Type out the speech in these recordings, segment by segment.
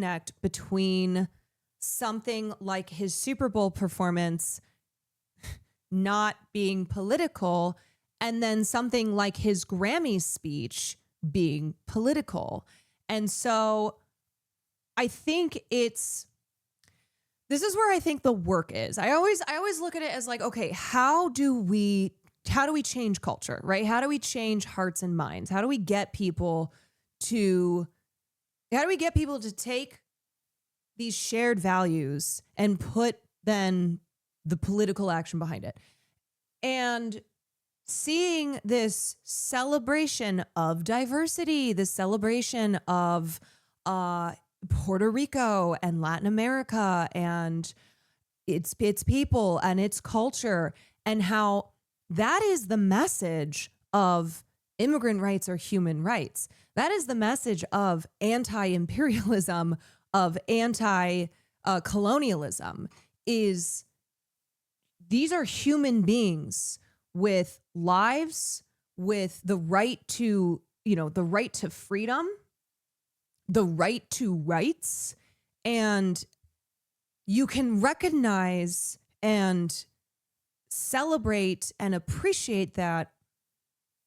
disconnect between something like his Super Bowl performance not being political and then something like his Grammy speech being political. And so I think this is where I think the work is. I always look at it as like, okay, how do we change culture, right? How do we change hearts and minds? How do we get people to take these shared values and put then the political action behind it? And seeing this celebration of diversity, this celebration of Puerto Rico and Latin America and its people and its culture, and how that is the message of immigrant rights or human rights. That is the message of anti-imperialism, of anti-colonialism, is these are human beings with lives, with the right to, the right to freedom, the right to rights. And you can recognize and celebrate and appreciate that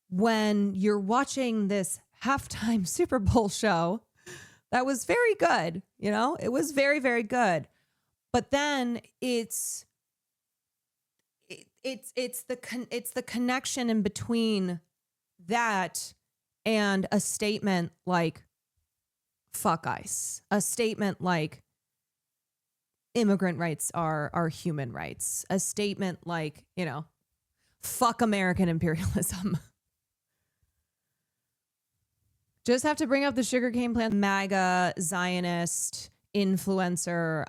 when you're watching this halftime Super Bowl show that was very good. It was very, very good. But then it's the connection in between that and a statement like fuck ICE, a statement like immigrant rights are human rights, a statement like, fuck American imperialism. Just have to bring up the sugarcane plant, MAGA Zionist influencer.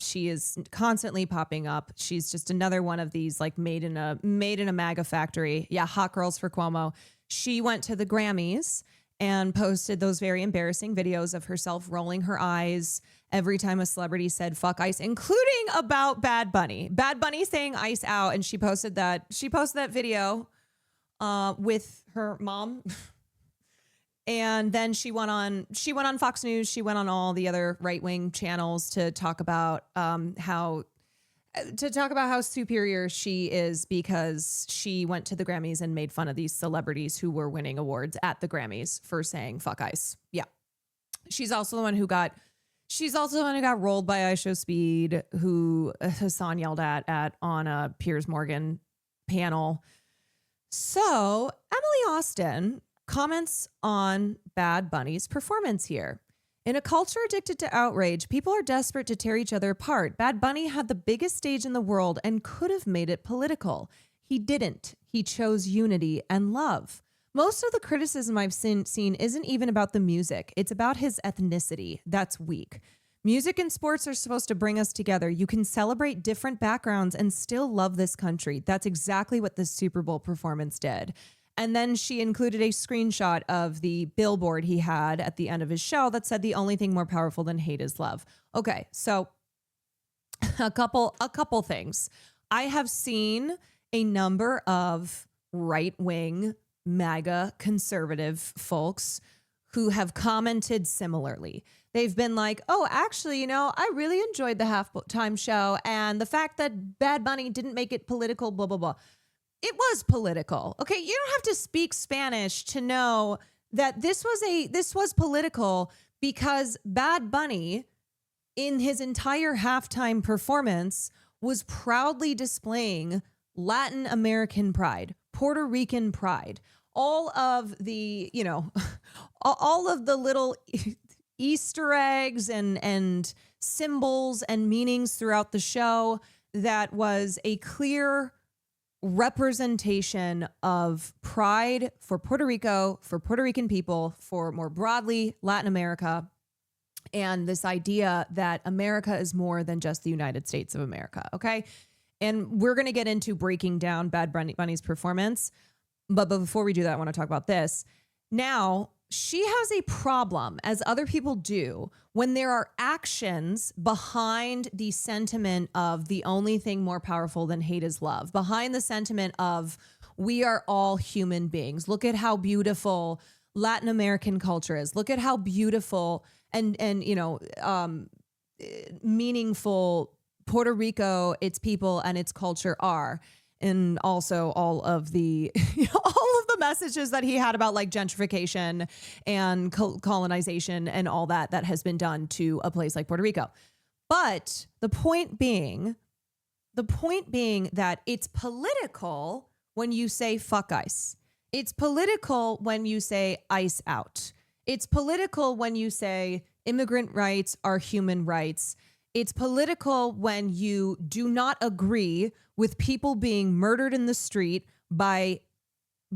She is constantly popping up. She's just another one of these like made in a MAGA factory. Yeah, hot girls for Cuomo. She went to the Grammys and posted those very embarrassing videos of herself rolling her eyes every time a celebrity said fuck ICE, including about Bad Bunny. Bad Bunny saying ICE out, and she posted that video with her mom. And then she went on Fox News. She went on all the other right-wing channels to talk about how superior she is because she went to the Grammys and made fun of these celebrities who were winning awards at the Grammys for saying fuck ICE. Yeah. She's also the one who got rolled by IShowSpeed, who Hasan yelled at on a Piers Morgan panel. So Emily Austin comments on Bad Bunny's performance here. In a culture addicted to outrage, people are desperate to tear each other apart. Bad Bunny had the biggest stage in the world and could have made it political. He didn't. He chose unity and love. Most of the criticism I've seen isn't even about the music. It's about his ethnicity. That's weak. Music and sports are supposed to bring us together. You can celebrate different backgrounds and still love this country. That's exactly what the Super Bowl performance did. And then she included a screenshot of the billboard he had at the end of his show that said the only thing more powerful than hate is love. Okay, so a couple things. I have seen a number of right-wing MAGA conservative folks who have commented similarly. They've been like, oh, actually, I really enjoyed the halftime show, and the fact that Bad Bunny didn't make it political, blah, blah, blah. It was political. Okay, you don't have to speak Spanish to know that this was political, because Bad Bunny in his entire halftime performance was proudly displaying Latin American pride, Puerto Rican pride, all of the little Easter eggs and symbols and meanings throughout the show that was a clear representation of pride for Puerto Rico, for Puerto Rican people, for more broadly Latin America, and this idea that America is more than just the United States of America, okay? And we're going to get into breaking down Bad Bunny's performance, but before we do that, I want to talk about this. Now, she has a problem, as other people do, when there are actions behind the sentiment of the only thing more powerful than hate is love, behind the sentiment of we are all human beings. Look at how beautiful Latin American culture is. Look at how beautiful and meaningful Puerto Rico, its people and its culture are. And also all of the all of the messages that he had about like gentrification and colonization and all that has been done to a place like Puerto Rico. But the point being that it's political when you say fuck ICE. It's political when you say ICE out. It's political when you say immigrant rights are human rights. It's political when you do not agree with people being murdered in the street by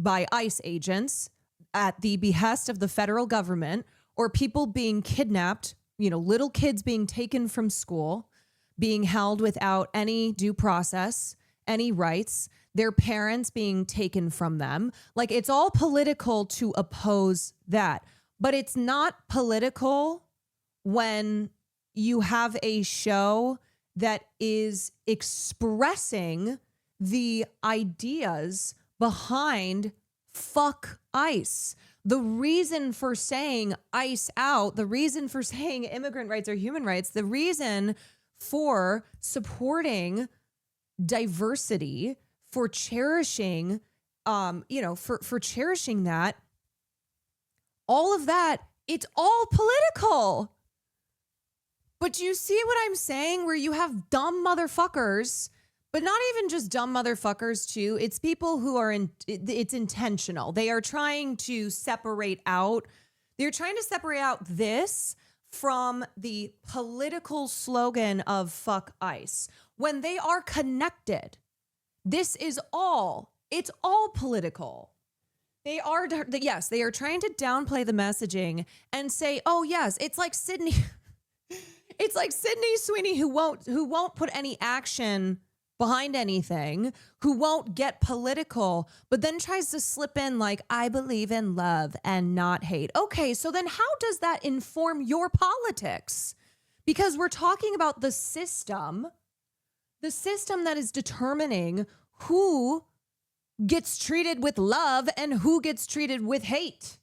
ICE agents at the behest of the federal government, or people being kidnapped, little kids being taken from school, being held without any due process, any rights, their parents being taken from them. Like, it's all political to oppose that. But it's not political when you have a show that is expressing the ideas behind fuck ICE. The reason for saying ICE out, the reason for saying immigrant rights are human rights, the reason for supporting diversity, for cherishing, for cherishing that, all of that, it's all political. But you see what I'm saying, where you have dumb motherfuckers, but not even just dumb motherfuckers too. It's people who are it's intentional. They are trying to separate out. They're trying to separate out this from the political slogan of fuck ICE when they are connected. This is it's all political. They are trying to downplay the messaging and say, oh yes, it's like Sydney. It's like Sydney Sweeney who won't put any action behind anything, who won't get political, but then tries to slip in like, I believe in love and not hate. Okay, so then how does that inform your politics? Because we're talking about the system that is determining who gets treated with love and who gets treated with hate.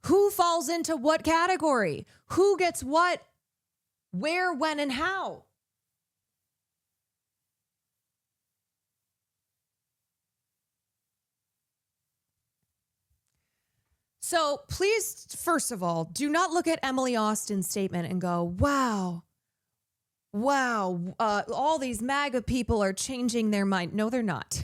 Who falls into what category? Who gets what, where, when, and how? So please, first of all, do not look at Emily Austin's statement and go, wow, all these MAGA people are changing their mind. No, they're not.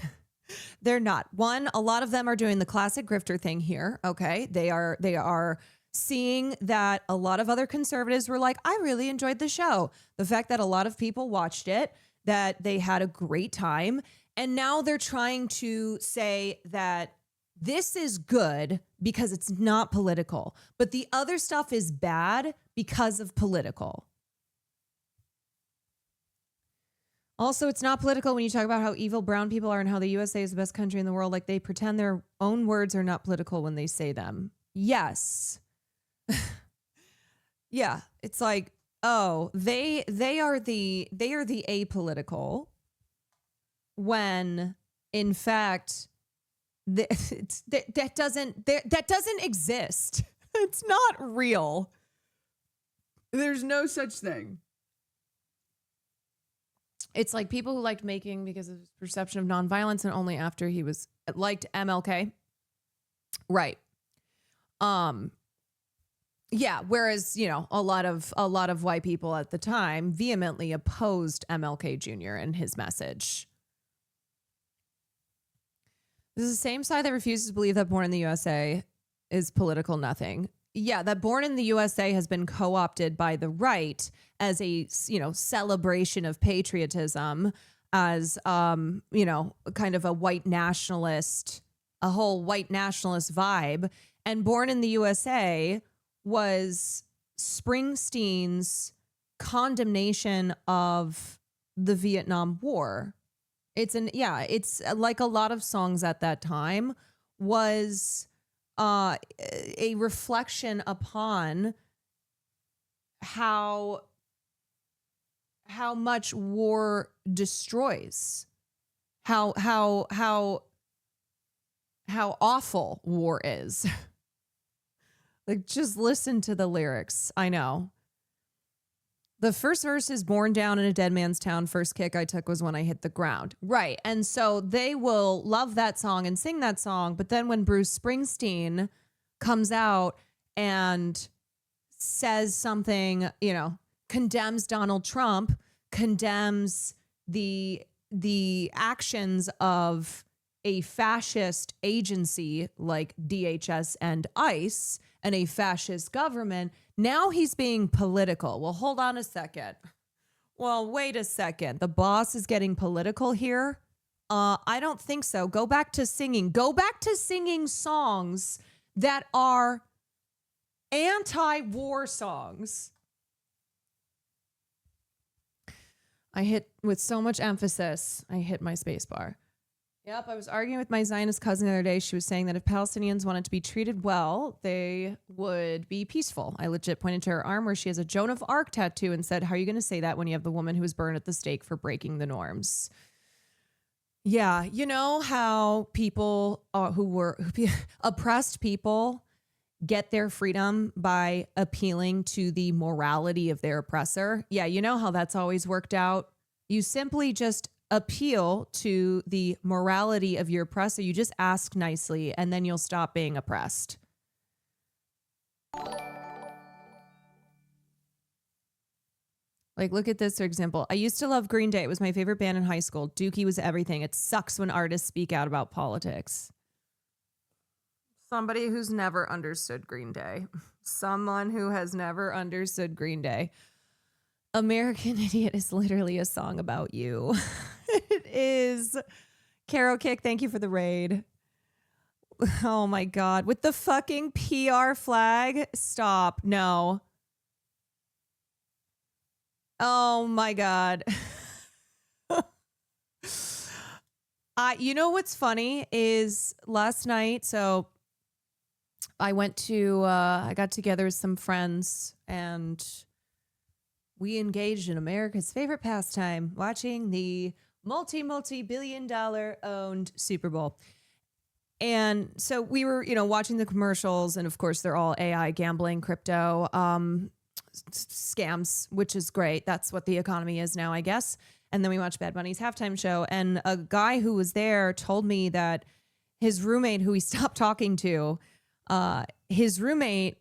They're not. One, a lot of them are doing the classic grifter thing here. Okay. They are seeing that a lot of other conservatives were like, I really enjoyed the show. The fact that a lot of people watched it, that they had a great time. And now they're trying to say that this is good because it's not political, but the other stuff is bad because of political. Also, it's not political when you talk about how evil brown people are and how the USA is the best country in the world. Like, they pretend their own words are not political when they say them. Yes. Yeah. It's like, oh, they are the apolitical when in fact that doesn't exist. It's not real. There's no such thing. It's like people who liked Making because of his perception of nonviolence and only after he was liked MLK. Right. Yeah. Whereas, a lot of white people at the time vehemently opposed MLK Jr. and his message. This is the same side that refuses to believe that Born in the USA is political nothing. Yeah, that Born in the USA has been co-opted by the right as a, celebration of patriotism, as, kind of a white nationalist, a whole white nationalist vibe. And Born in the USA was Springsteen's condemnation of the Vietnam War. It's like a lot of songs at that time was a reflection upon how much war destroys, how awful war is. Like, just listen to the lyrics. I know. The first verse is born down in a dead man's town. First kick I took was when I hit the ground. Right. And so they will love that song and sing that song. But then when Bruce Springsteen comes out and says something, condemns Donald Trump, condemns the actions of a fascist agency like DHS and ICE and a fascist government, now he's being political. Well, hold on a second. Well, wait a second. The boss is getting political here? I don't think so. Go back to singing. Go back to singing songs that are anti-war songs. I hit with so much emphasis. I hit my space bar. Yep, I was arguing with my Zionist cousin the other day. She was saying that if Palestinians wanted to be treated well, they would be peaceful. I legit pointed to her arm where she has a Joan of Arc tattoo and said, how are you going to say that when you have the woman who was burned at the stake for breaking the norms? Yeah, you know how people oppressed people get their freedom by appealing to the morality of their oppressor? Yeah, you know how that's always worked out? You simply just appeal to the morality of your oppressor. You just ask nicely, and then you'll stop being oppressed. Like, look at this, for example. I used to love Green Day. It was my favorite band in high school. Dookie was everything. It sucks when artists speak out about politics. Somebody who's never understood Green Day. Someone who has never understood Green Day. American Idiot is literally a song about you. It is. Carol Kick, thank you for the raid. Oh my God. With the fucking PR flag. Stop. No. Oh my God. You know what's funny is last night, so I got together with some friends and we engaged in America's favorite pastime, watching the multi-billion dollar owned Super Bowl. And so we were, watching the commercials, and of course they're all AI, gambling, crypto, scams, which is great. That's what the economy is now, I guess. And then we watched Bad Bunny's halftime show, and a guy who was there told me that his roommate, who he stopped talking to, his roommate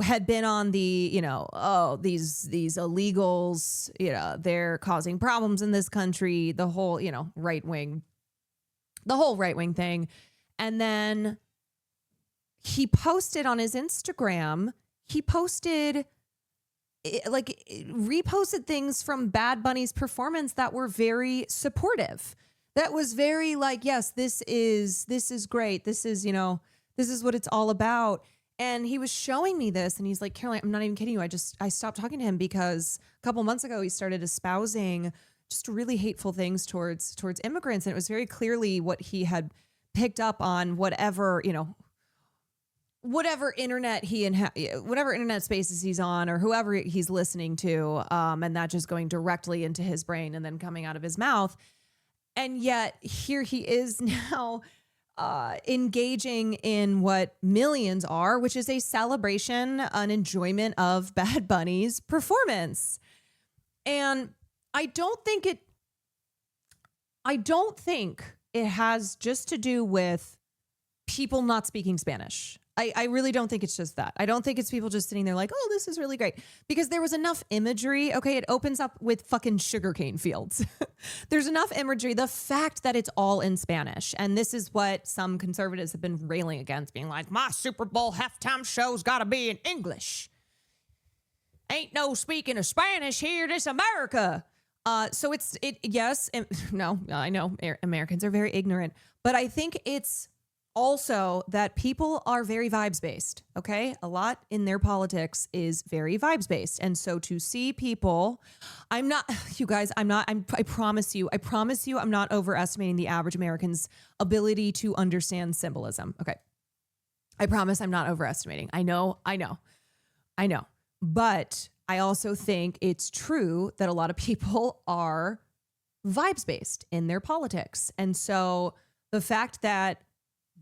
had been on the, these illegals, they're causing problems in this country, the whole right wing thing. And then he posted on his Instagram, reposted things from Bad Bunny's performance that were very supportive. That was very like, yes, this is great. This is what it's all about. And he was showing me this, and he's like, Caroline, I'm not even kidding you. I stopped talking to him because a couple months ago he started espousing just really hateful things towards immigrants. And it was very clearly what he had picked up on whatever internet whatever internet spaces he's on, or whoever he's listening to. And that just going directly into his brain and then coming out of his mouth. And yet here he is now, engaging in what millions are, which is a celebration, an enjoyment of Bad Bunny's performance. And I don't think it has just to do with people not speaking Spanish. I really don't think it's just that. I don't think it's people just sitting there like, oh, this is really great. Because there was enough imagery. Okay, it opens up with fucking sugarcane fields. There's enough imagery. The fact that it's all in Spanish. And this is what some conservatives have been railing against, being like, my Super Bowl halftime show's got to be in English. Ain't no speaking of Spanish here. This America. So no, I know Americans are very ignorant, but I think it's also that people are very vibes based. Okay. A lot in their politics is very vibes based. And so to see people, I promise you, I'm not overestimating the average American's ability to understand symbolism. Okay. I promise I'm not overestimating. I know. But I also think it's true that a lot of people are vibes based in their politics. And so the fact that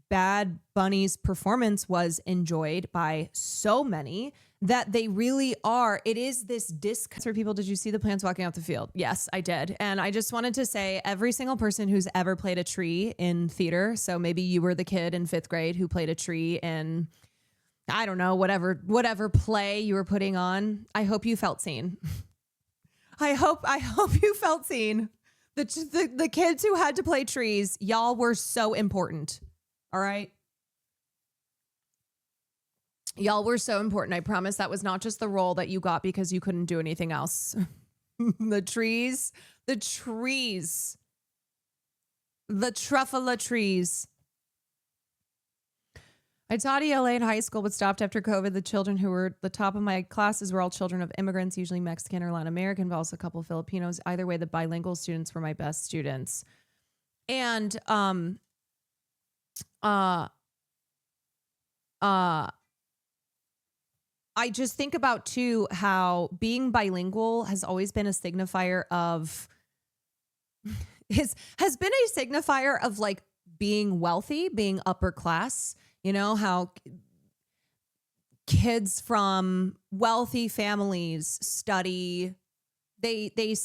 Bad Bunny's performance was enjoyed by so many that they really are. It is this disc for people. Did you see the plants walking out the field? Yes, I did. And I just wanted to say every single person who's ever played a tree in theater. So maybe you were the kid in 5th grade who played a tree in, I don't know, whatever play you were putting on. I hope you felt seen. I hope you felt seen. The kids who had to play trees, y'all were so important. All right. Y'all were so important. I promise that was not just the role that you got because you couldn't do anything else. the trees, the truffula trees. I taught ELA in high school, but stopped after COVID. The children who were the top of my classes were all children of immigrants, usually Mexican or Latin American, but also a couple of Filipinos. Either way, the bilingual students were my best students. And I just think about too how being bilingual has always been a signifier of has been a signifier of like being wealthy, being upper class. You know how kids from wealthy families study they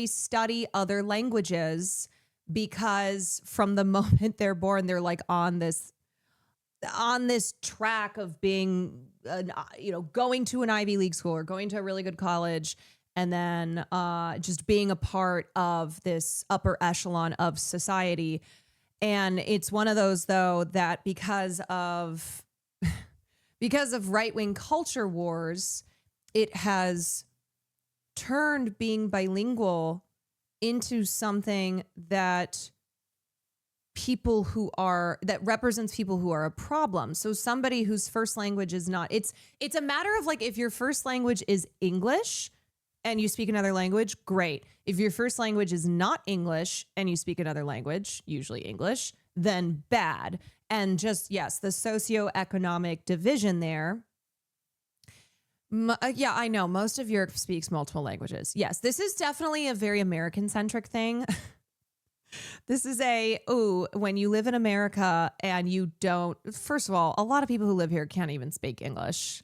study other languages because from the moment they're born they're like on this track of being going to an Ivy League school or going to a really good college and then just being a part of this upper echelon of society. And it's one of those, though, that because of right-wing culture wars, it has turned being bilingual into something that represents people who are a problem. So somebody whose first language is not, it's a matter of like, if your first language is English and you speak another language, great. If your first language is not English and you speak another language, usually English, then bad. And just, yes, the socioeconomic division there. Yeah, I know most of Europe speaks multiple languages. Yes, this is definitely a very American-centric thing. This is when you live in America and you don't, first of all, a lot of people who live here can't even speak English.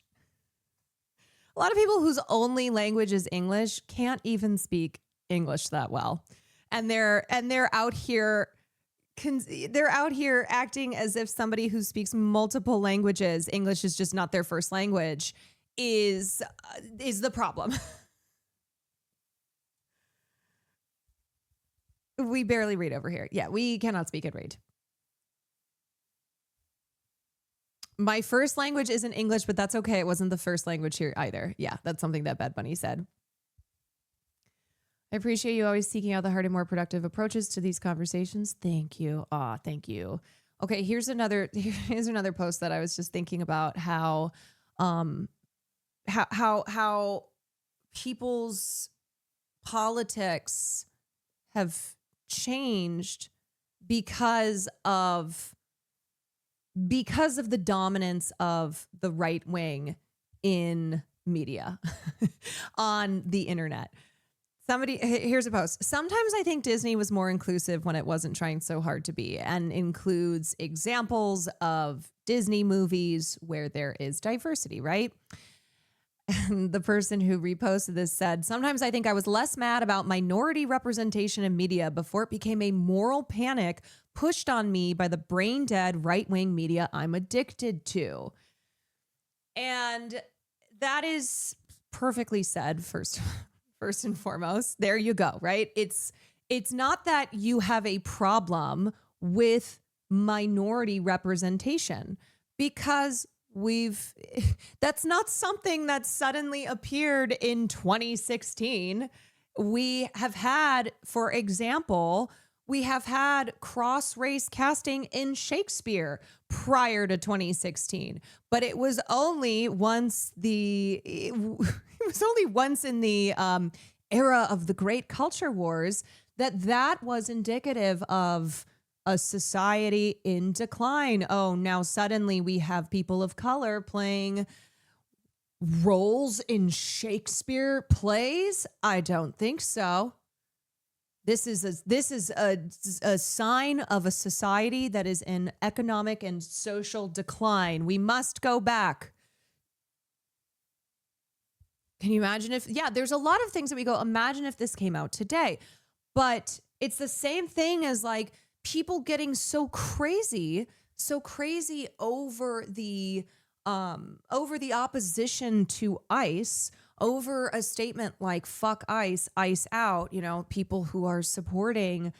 A lot of people whose only language is English can't even speak English that well. And they're out here acting as if somebody who speaks multiple languages, English is just not their first language, is the problem. We barely read over here. Yeah, we cannot speak and read. My first language isn't English, but that's okay. It wasn't the first language here either. Yeah, that's something that Bad Bunny said. I appreciate you always seeking out the harder, more productive approaches to these conversations. Thank you. Thank you. Okay, here's another post that I was just thinking about how people's politics have changed because of the dominance of the right wing in media on the internet. Here's a post. Sometimes I think Disney was more inclusive when it wasn't trying so hard to be, and includes examples of Disney movies where there is diversity, right? And the person who reposted this said, sometimes I think I was less mad about minority representation in media before it became a moral panic pushed on me by the brain dead right-wing media I'm addicted to. And that is perfectly said, first and foremost. There you go, right? It's not that you have a problem with minority representation, because that's not something that suddenly appeared in 2016. We have had, for example, cross-race casting in Shakespeare prior to 2016, but it was only once in the era of the great culture wars that was indicative of a society in decline. Oh, now suddenly we have people of color playing roles in Shakespeare plays? I don't think so. This is a sign of a society that is in economic and social decline. We must go back. Can you imagine if, yeah, there's a lot of things that we go, imagine if this came out today. But it's the same thing as like people getting so crazy over the opposition to ICE, over a statement like fuck ICE, ICE out, people who are supporting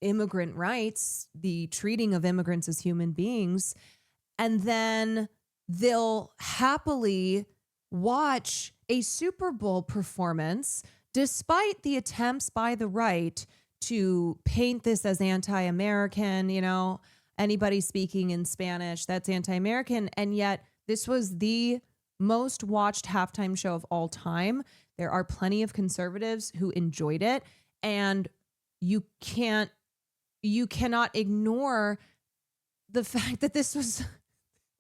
immigrant rights, the treating of immigrants as human beings, and then they'll happily watch a Super Bowl performance despite the attempts by the right to paint this as anti-American, anybody speaking in Spanish, that's anti-American. And yet this was the most watched halftime show of all time. There are plenty of conservatives who enjoyed it. And you cannot ignore the fact that this was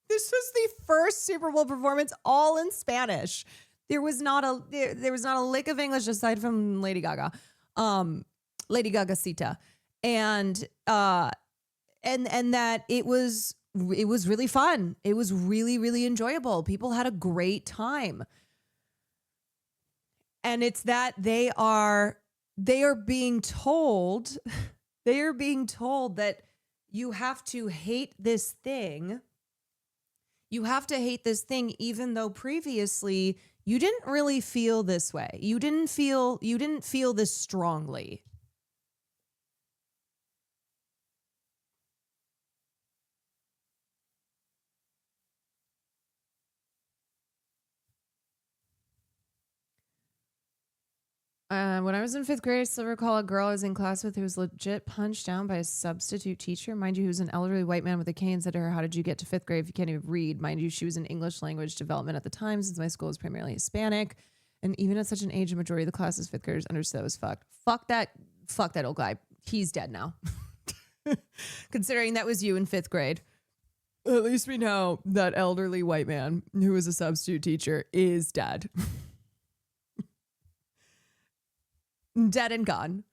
the first Super Bowl performance all in Spanish. There was not a lick of English aside from Lady Gaga. Lady Gagacita. And that it was really fun. It was really, really enjoyable. People had a great time. And it's that they are being told that you have to hate this thing. You have to hate this thing, even though previously you didn't really feel this way. You didn't feel this strongly. When I was in 5th grade, I still recall a girl I was in class with who was legit punched down by a substitute teacher. Mind you, who was an elderly white man with a cane, said to her, "How did you get to 5th grade if you can't even read?" Mind you, she was in English language development at the time, since my school was primarily Hispanic. And even at such an age, a majority of the class's 5th graders understood that was fucked. Fuck that old guy. He's dead now. Considering that was you in 5th grade. At least we know that elderly white man who was a substitute teacher is dead. Dead and gone.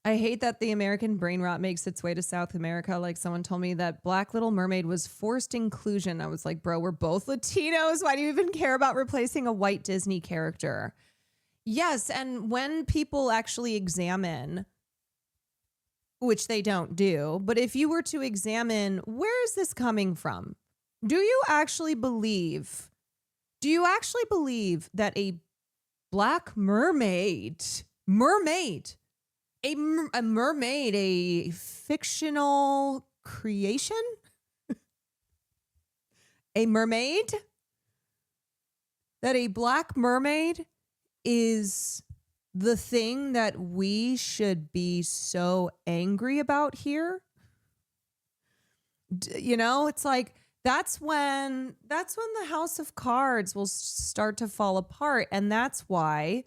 I hate that the American brain rot makes its way to South America. Like, someone told me that Black Little Mermaid was forced inclusion. I was like, bro, we're both Latinos. Why do you even care about replacing a white Disney character? Yes, and when people actually examine, which they don't do, but if you were to examine, where is this coming from? Do you actually believe that a Black mermaid, a fictional creation? A mermaid? That a Black mermaid is the thing that we should be so angry about here? It's like, that's when the House of Cards will start to fall apart. And that's why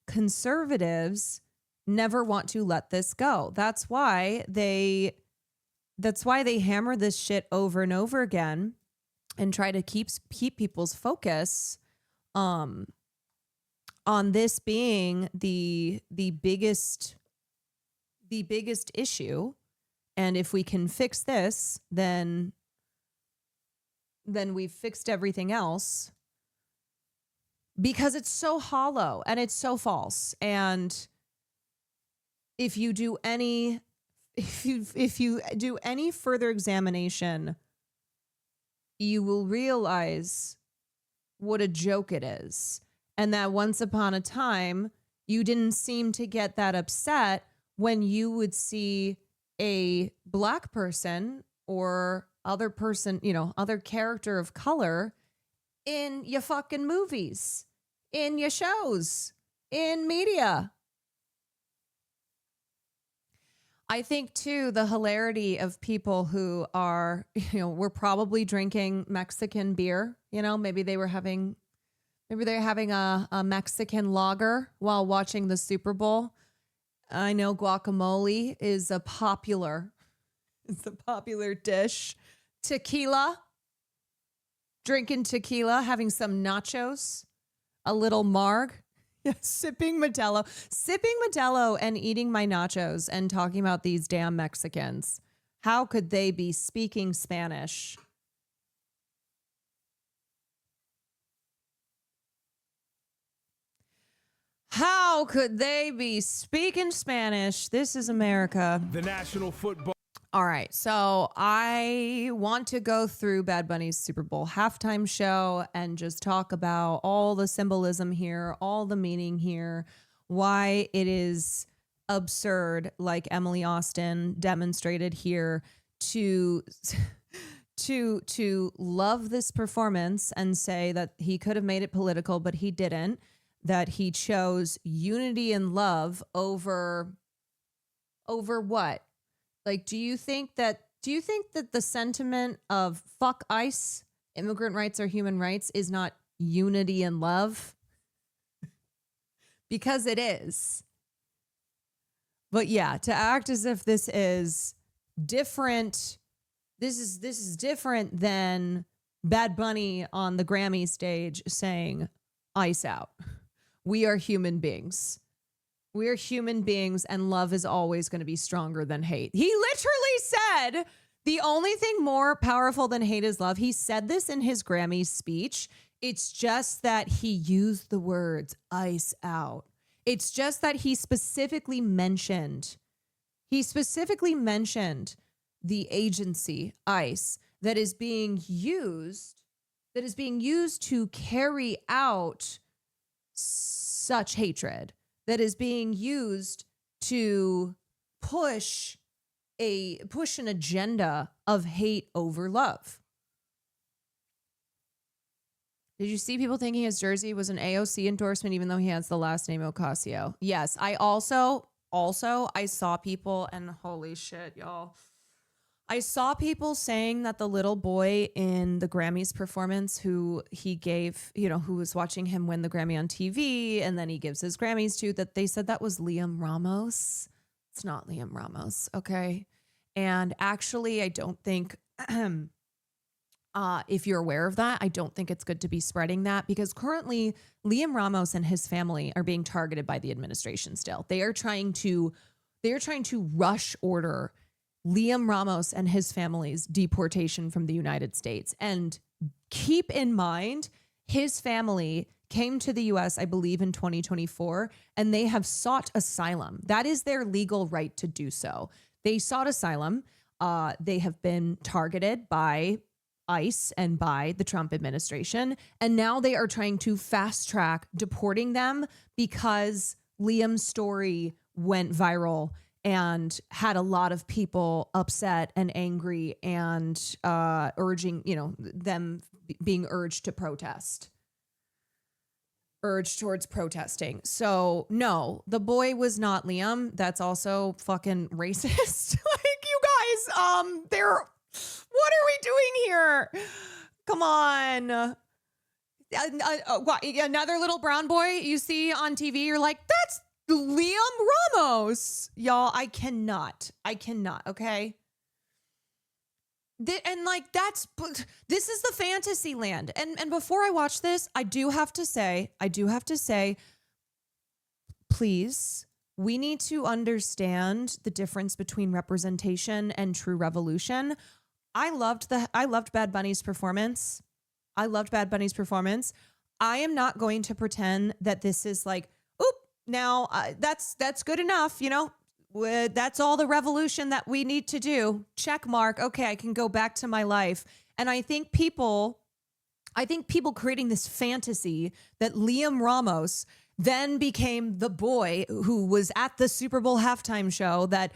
conservatives never want to let this go. That's why they hammer this shit over and over again and try to keep people's focus on this being the biggest issue. And if we can fix this, then we've fixed everything else. Because it's so hollow and it's so false. And if you do any further examination, you will realize what a joke it is. And that once upon a time, you didn't seem to get that upset when you would see a Black person or other person, other character of color in your fucking movies, in your shows, in media. I think too, the hilarity of people who are, were probably drinking Mexican beer, maybe they're having a Mexican lager while watching the Super Bowl. I know guacamole is a popular dish. Tequila. Drinking tequila, having some nachos, a little marg. Sipping Modelo and eating my nachos and talking about these damn Mexicans. How could they be speaking Spanish? How could they be speaking Spanish? This is America. The National Football. All right, so I want to go through Bad Bunny's Super Bowl halftime show and just talk about all the symbolism here, all the meaning here, why it is absurd, like Emily Austin demonstrated here, to love this performance and say that he could have made it political, but he didn't, that he chose unity and love over what? Like, do you think that the sentiment of fuck ICE, immigrant rights are human rights, is not unity and love? Because it is. But yeah, to act as if this is different, this is different than Bad Bunny on the Grammy stage saying ICE out. We are human beings. We are human beings, and love is always going to be stronger than hate. He literally said the only thing more powerful than hate is love. He said this in his Grammy speech. It's just that he used the words ICE out. It's just that he specifically mentioned the agency, ICE, that is being used to carry out such hatred, that is being used to push an agenda of hate over love. Did you see people thinking his jersey was an AOC endorsement, even though he has the last name Ocasio? Yes. I also I saw people, and holy shit, y'all. I saw people saying that the little boy in the Grammys performance who he gave, who was watching him win the Grammy on TV, and then he gives his Grammys to, that they said that was Liam Ramos. It's not Liam Ramos, okay? And actually, I don't think, if you're aware of that, I don't think it's good to be spreading that, because currently Liam Ramos and his family are being targeted by the administration still. They are trying to rush order Liam Ramos and his family's deportation from the United States. And keep in mind, his family came to the U.S., I believe, in 2024, and they have sought asylum. That is their legal right to do so. They sought asylum. They have been targeted by ICE and by the Trump administration. And now they are trying to fast track deporting them because Liam's story went viral and had a lot of people upset and angry and urging, them being urged to protest. Urged towards protesting. So no, the boy was not Liam. That's also fucking racist. Like, you guys, what are we doing here? Come on. Another little brown boy you see on TV, you're like, that's Liam Ramos. Y'all, I cannot, okay? This is the fantasy land. And before I watch this, I do have to say, please, we need to understand the difference between representation and true revolution. I loved Bad Bunny's performance. I am not going to pretend that this is like, now that's good enough. That's all the revolution that we need to do. Check mark. Okay, I can go back to my life. And I think people creating this fantasy that Liam Ramos then became the boy who was at the Super Bowl halftime show that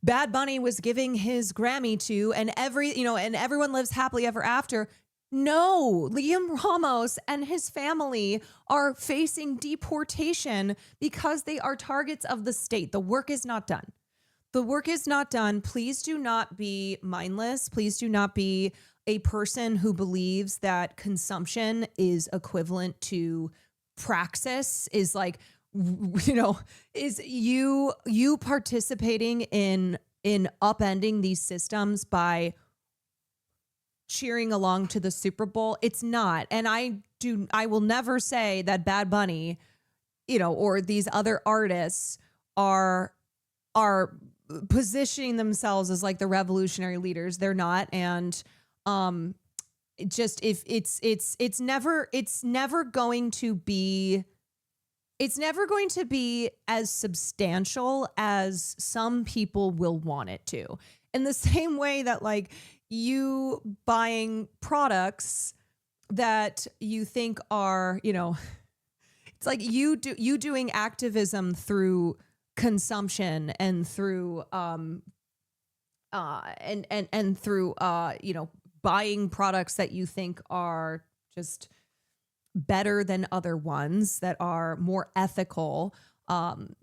Bad Bunny was giving his Grammy to, and everyone lives happily ever after. No, Liam Ramos and his family are facing deportation because they are targets of the state. The work is not done. Please do not be mindless. Please do not be a person who believes that consumption is equivalent to praxis, is like, is you participating in upending these systems by cheering along to the Super Bowl. It's not. And I will never say that Bad Bunny or these other artists are positioning themselves as like the revolutionary leaders. They're not. And just if it's never going to be as substantial as some people will want it to. In the same way that like you buying products that you think are, it's like you doing activism through consumption and through and through buying products that you think are just better than other ones that are more ethical.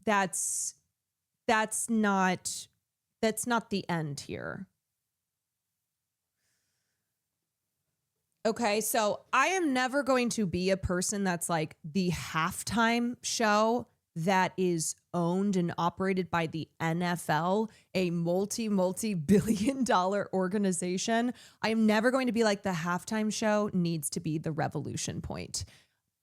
That's not the end here. Okay, so I am never going to be a person that's like the halftime show that is owned and operated by the NFL, a multi-billion-dollar organization. I am never going to be like the halftime show needs to be the revolution point,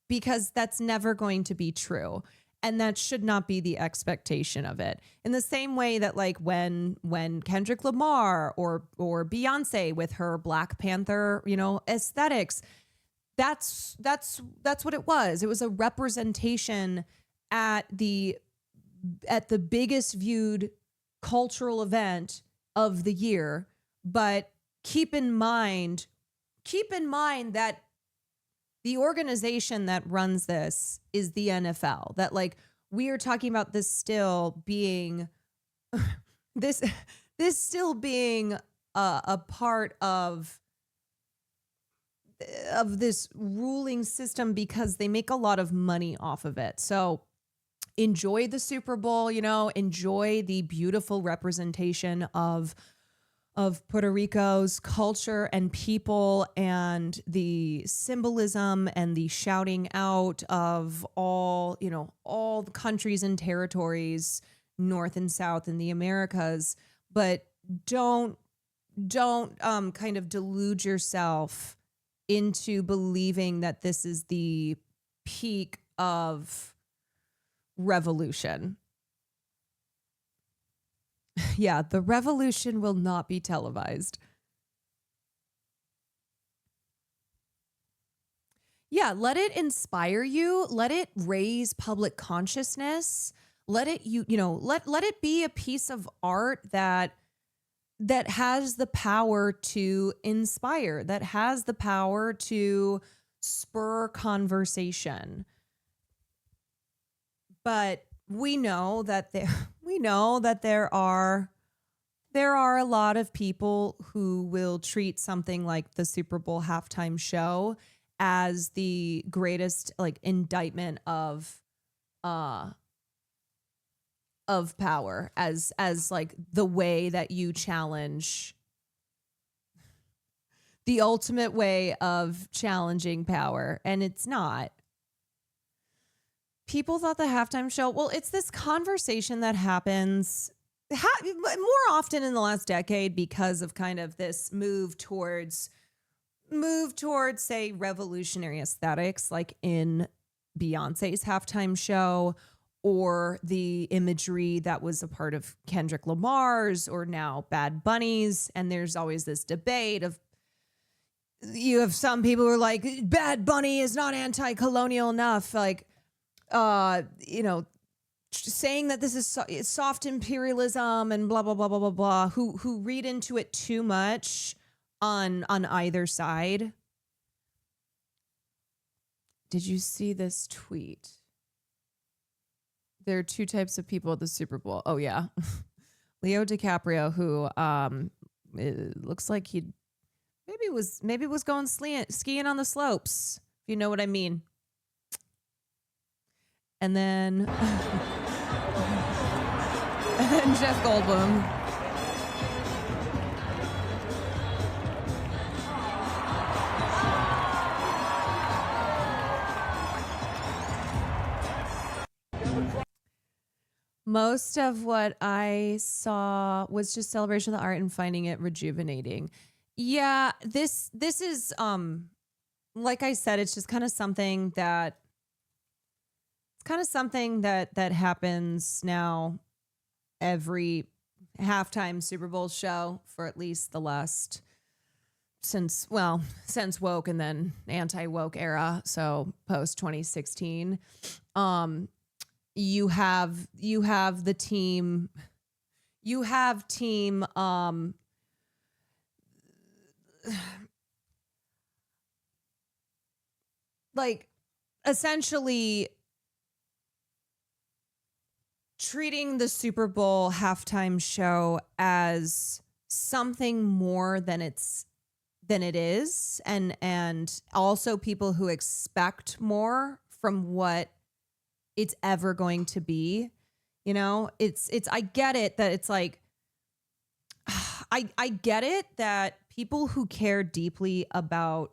because that's never going to be true. And that should not be the expectation of it. In the same way that like when Kendrick Lamar or Beyonce with her Black Panther, aesthetics, that's what it was. It was a representation at the biggest viewed cultural event of the year. But keep in mind that the organization that runs this is the NFL. That like we are talking about this still being this still being a part of this ruling system, because they make a lot of money off of it. So enjoy the Super Bowl, enjoy the beautiful representation of Puerto Rico's culture and people, and the symbolism and the shouting out of all the countries and territories, North and South in the Americas. But don't kind of delude yourself into believing that this is the peak of revolution. Yeah, the revolution will not be televised. Yeah, let it inspire you. Let it raise public consciousness. Let it let it be a piece of art that has the power to inspire, that has the power to spur conversation. But we know that there are a lot of people who will treat something like the Super Bowl halftime show as the greatest like indictment of power, as like the way that you challenge, the ultimate way of challenging power. And it's not. People thought the halftime show, well, it's this conversation that happens more often in the last decade because of kind of this move towards, say, revolutionary aesthetics, like in Beyonce's halftime show, or the imagery that was a part of Kendrick Lamar's, or now Bad Bunny's. And there's always this debate of, you have some people who are like, Bad Bunny is not anti-colonial enough. Like, saying that this is soft imperialism and blah, blah, blah, blah, blah, blah, who read into it too much on either side. Did you see this tweet? There are two types of people at the Super Bowl. Oh yeah. Leo DiCaprio, who it looks like he maybe was going skiing on the slopes, if you know what I mean. And then Jeff Goldblum. Most of what I saw was just celebration of the art and finding it rejuvenating. Yeah, this is like I said, it's just kind of something that kind of something that happens now every halftime Super Bowl show for at least the last since woke and then anti-woke era, so post 2016. You have the team like essentially treating the Super Bowl halftime show as something more than it is, and also people who expect more from what it's ever going to be. You know, it's I get it that it's like I get it that people who care deeply about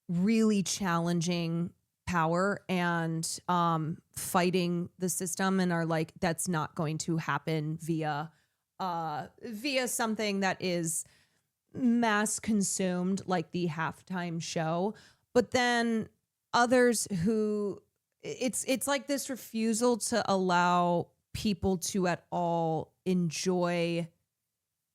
really challenging power and fighting the system and are like, that's not going to happen via something that is mass consumed like the halftime show. But then others who it's like this refusal to allow people to at all enjoy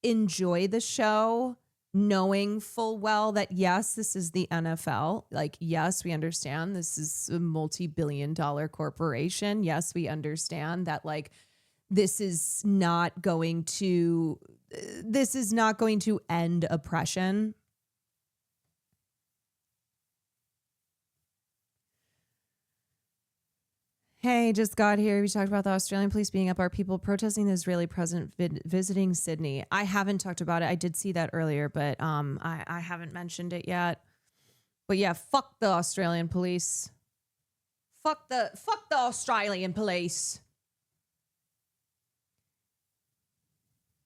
the show, knowing full well that, yes, this is the NFL. Like, yes, we understand this is a multi-billion-dollar corporation. Yes, we understand that, like, this is not going to end oppression. Hey, just got here. We talked about the Australian police beating up our people protesting the Israeli president visiting Sydney. I haven't talked about it. I did see that earlier, but I haven't mentioned it yet. But yeah, fuck the Australian police. Fuck the Australian police.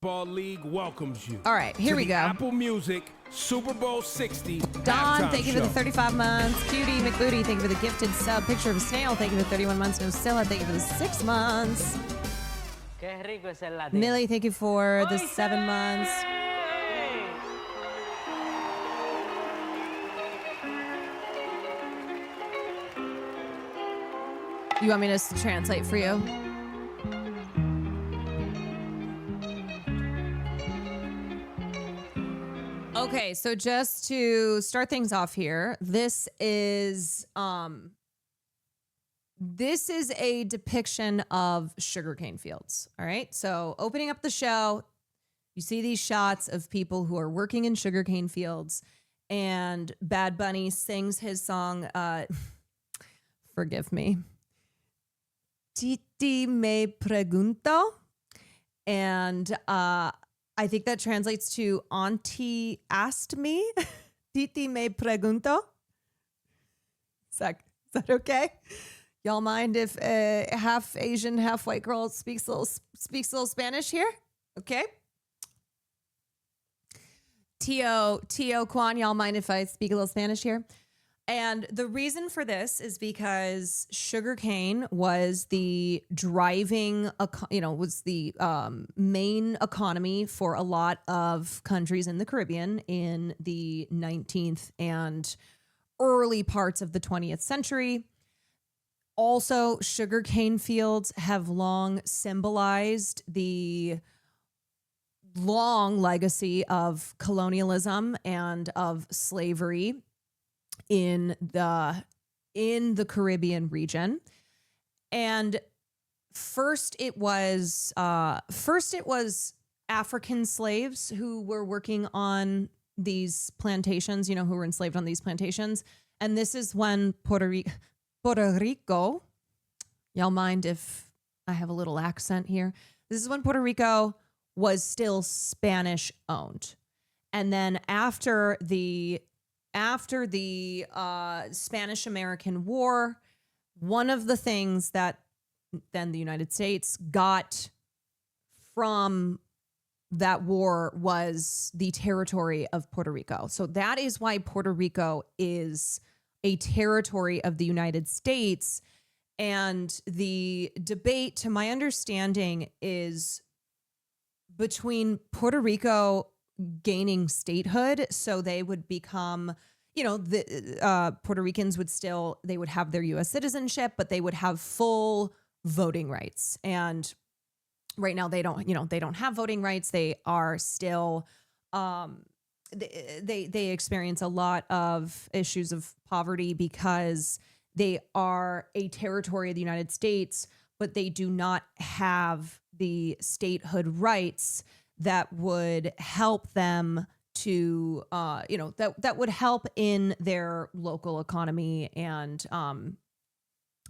Ball League welcomes you. All right, here we go. Apple Music Super Bowl 60. Don, thank you for the 35 months. Cutie McLudy, thank you for the gifted sub. Picture of a snail, thank you for the 31 months. No Silla, thank you for the 6 months. Millie, thank you for the 7 months. You want me to translate for you? Okay, so just to start things off here, this is a depiction of sugarcane fields. All right, so opening up the show, you see these shots of people who are working in sugarcane fields, and Bad Bunny sings his song, forgive me, Titi me pregunto, and I think that translates to Auntie asked me. Titi me pregunto. Is that okay? Y'all mind if half Asian, half white girl speaks a little Spanish here? Okay. Tio Kwan, y'all mind if I speak a little Spanish here? And the reason for this is because sugarcane was the driving, was the main economy for a lot of countries in the Caribbean in the 19th and early parts of the 20th century. Also, sugarcane fields have long symbolized the long legacy of colonialism and of slavery in the Caribbean region. And first it was African slaves who were working on these plantations, who were enslaved on these plantations. And this is when Puerto Rico, y'all mind if I have a little accent here? This is when Puerto Rico was still Spanish owned. And then after the Spanish-American War, one of the things that then the United States got from that war was the territory of Puerto Rico. So that is why Puerto Rico is a territory of the United States. And the debate, to my understanding, is between Puerto Rico gaining statehood, so they would become the Puerto Ricans they would have their U.S. citizenship, but they would have full voting rights. And right now they don't have voting rights. They are still, they experience a lot of issues of poverty because they are a territory of the United States, but they do not have the statehood rights that would help them to, that would help in their local economy. And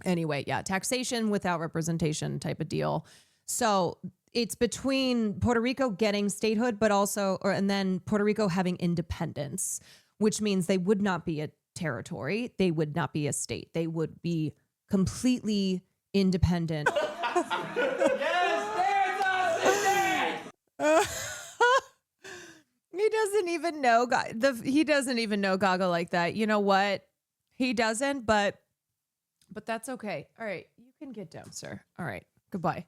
anyway, yeah, taxation without representation type of deal. So it's between Puerto Rico getting statehood, but also, and then Puerto Rico having independence, which means they would not be a territory. They would not be a state. They would be completely independent. He doesn't even know. He doesn't even know Gaga like that. You know what? He doesn't, but that's okay. All right, you can get down, sir. All right, goodbye.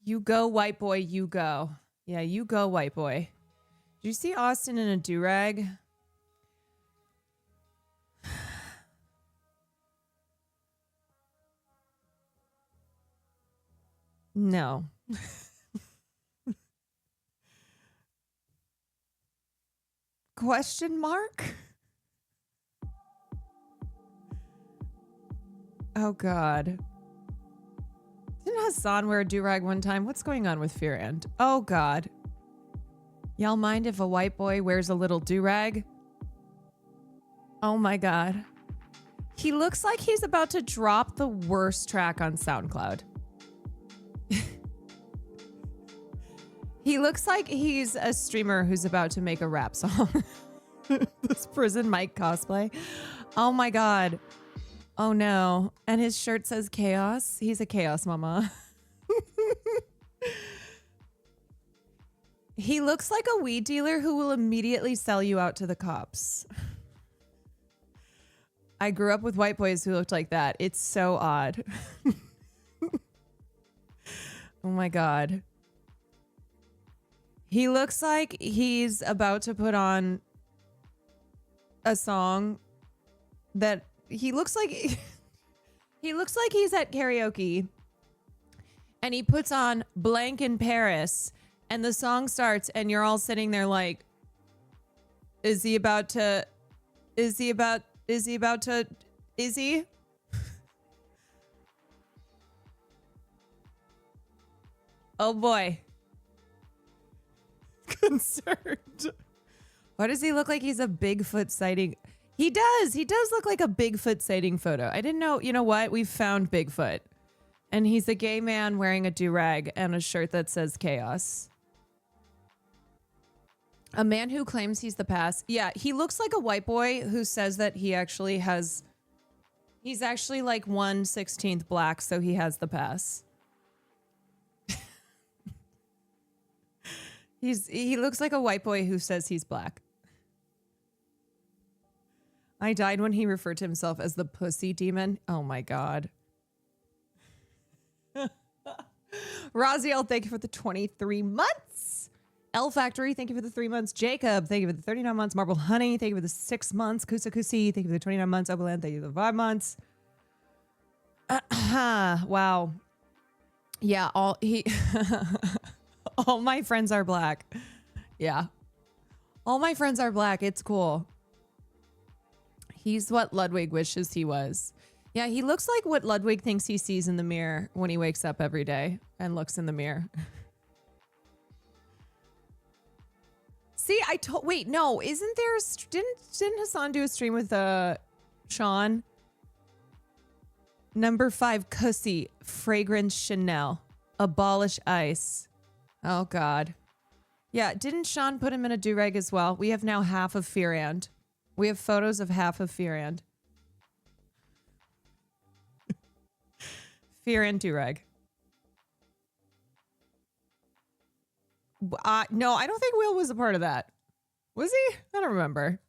You go, white boy. You go. Yeah, you go, white boy. Did you see Austin in a do-rag? No. Question mark? Oh, God. Didn't Hasan wear a do-rag one time? What's going on with Fear End? Oh, God. Y'all mind if a white boy wears a little do-rag? Oh, my God. He looks like he's about to drop the worst track on SoundCloud. He looks like he's a streamer who's about to make a rap song. This prison Mike cosplay. Oh my God. Oh no. And his shirt says chaos. He's a chaos mama. He looks like a weed dealer who will immediately sell you out to the cops. I grew up with white boys who looked like that. It's so odd. Oh my God. He looks like he's about to put on a song that he looks like he's at karaoke and he puts on Blank in Paris and the song starts and you're all sitting there like, is he? Oh boy. Concerned. Why does he look like he's a Bigfoot sighting? He does look like a Bigfoot sighting photo. I didn't know. You know what? We've found Bigfoot. And he's a gay man wearing a do-rag and a shirt that says chaos. A man who claims he's the pass. Yeah, he looks like a white boy who says that he's actually like 1/16 black, so he has the pass. He looks like a white boy who says he's black. I died when he referred to himself as the pussy demon. Oh my God. Raziel, thank you for the 23 months. L Factory, thank you for the 3 months. Jacob, thank you for the 39 months. Marble Honey, thank you for the 6 months. Kusakusi, thank you for the 29 months. Oberland, thank you for the 5 months. Wow. Yeah, all my friends are black. Yeah. All my friends are black. It's cool. He's what Ludwig wishes he was. Yeah, he looks like what Ludwig thinks he sees in the mirror when he wakes up every day and looks in the mirror. See, wait, no, isn't there didn't Hasan do a stream with Sean? Number 5, Cussy, Fragrance Chanel, Abolish Ice. Oh God. Yeah, didn't Sean put him in a do-rag as well? We have now half of Fearand. We have photos of half of Fearand. Fearand do-rag. No, I don't think Will was a part of that. Was he? I don't remember.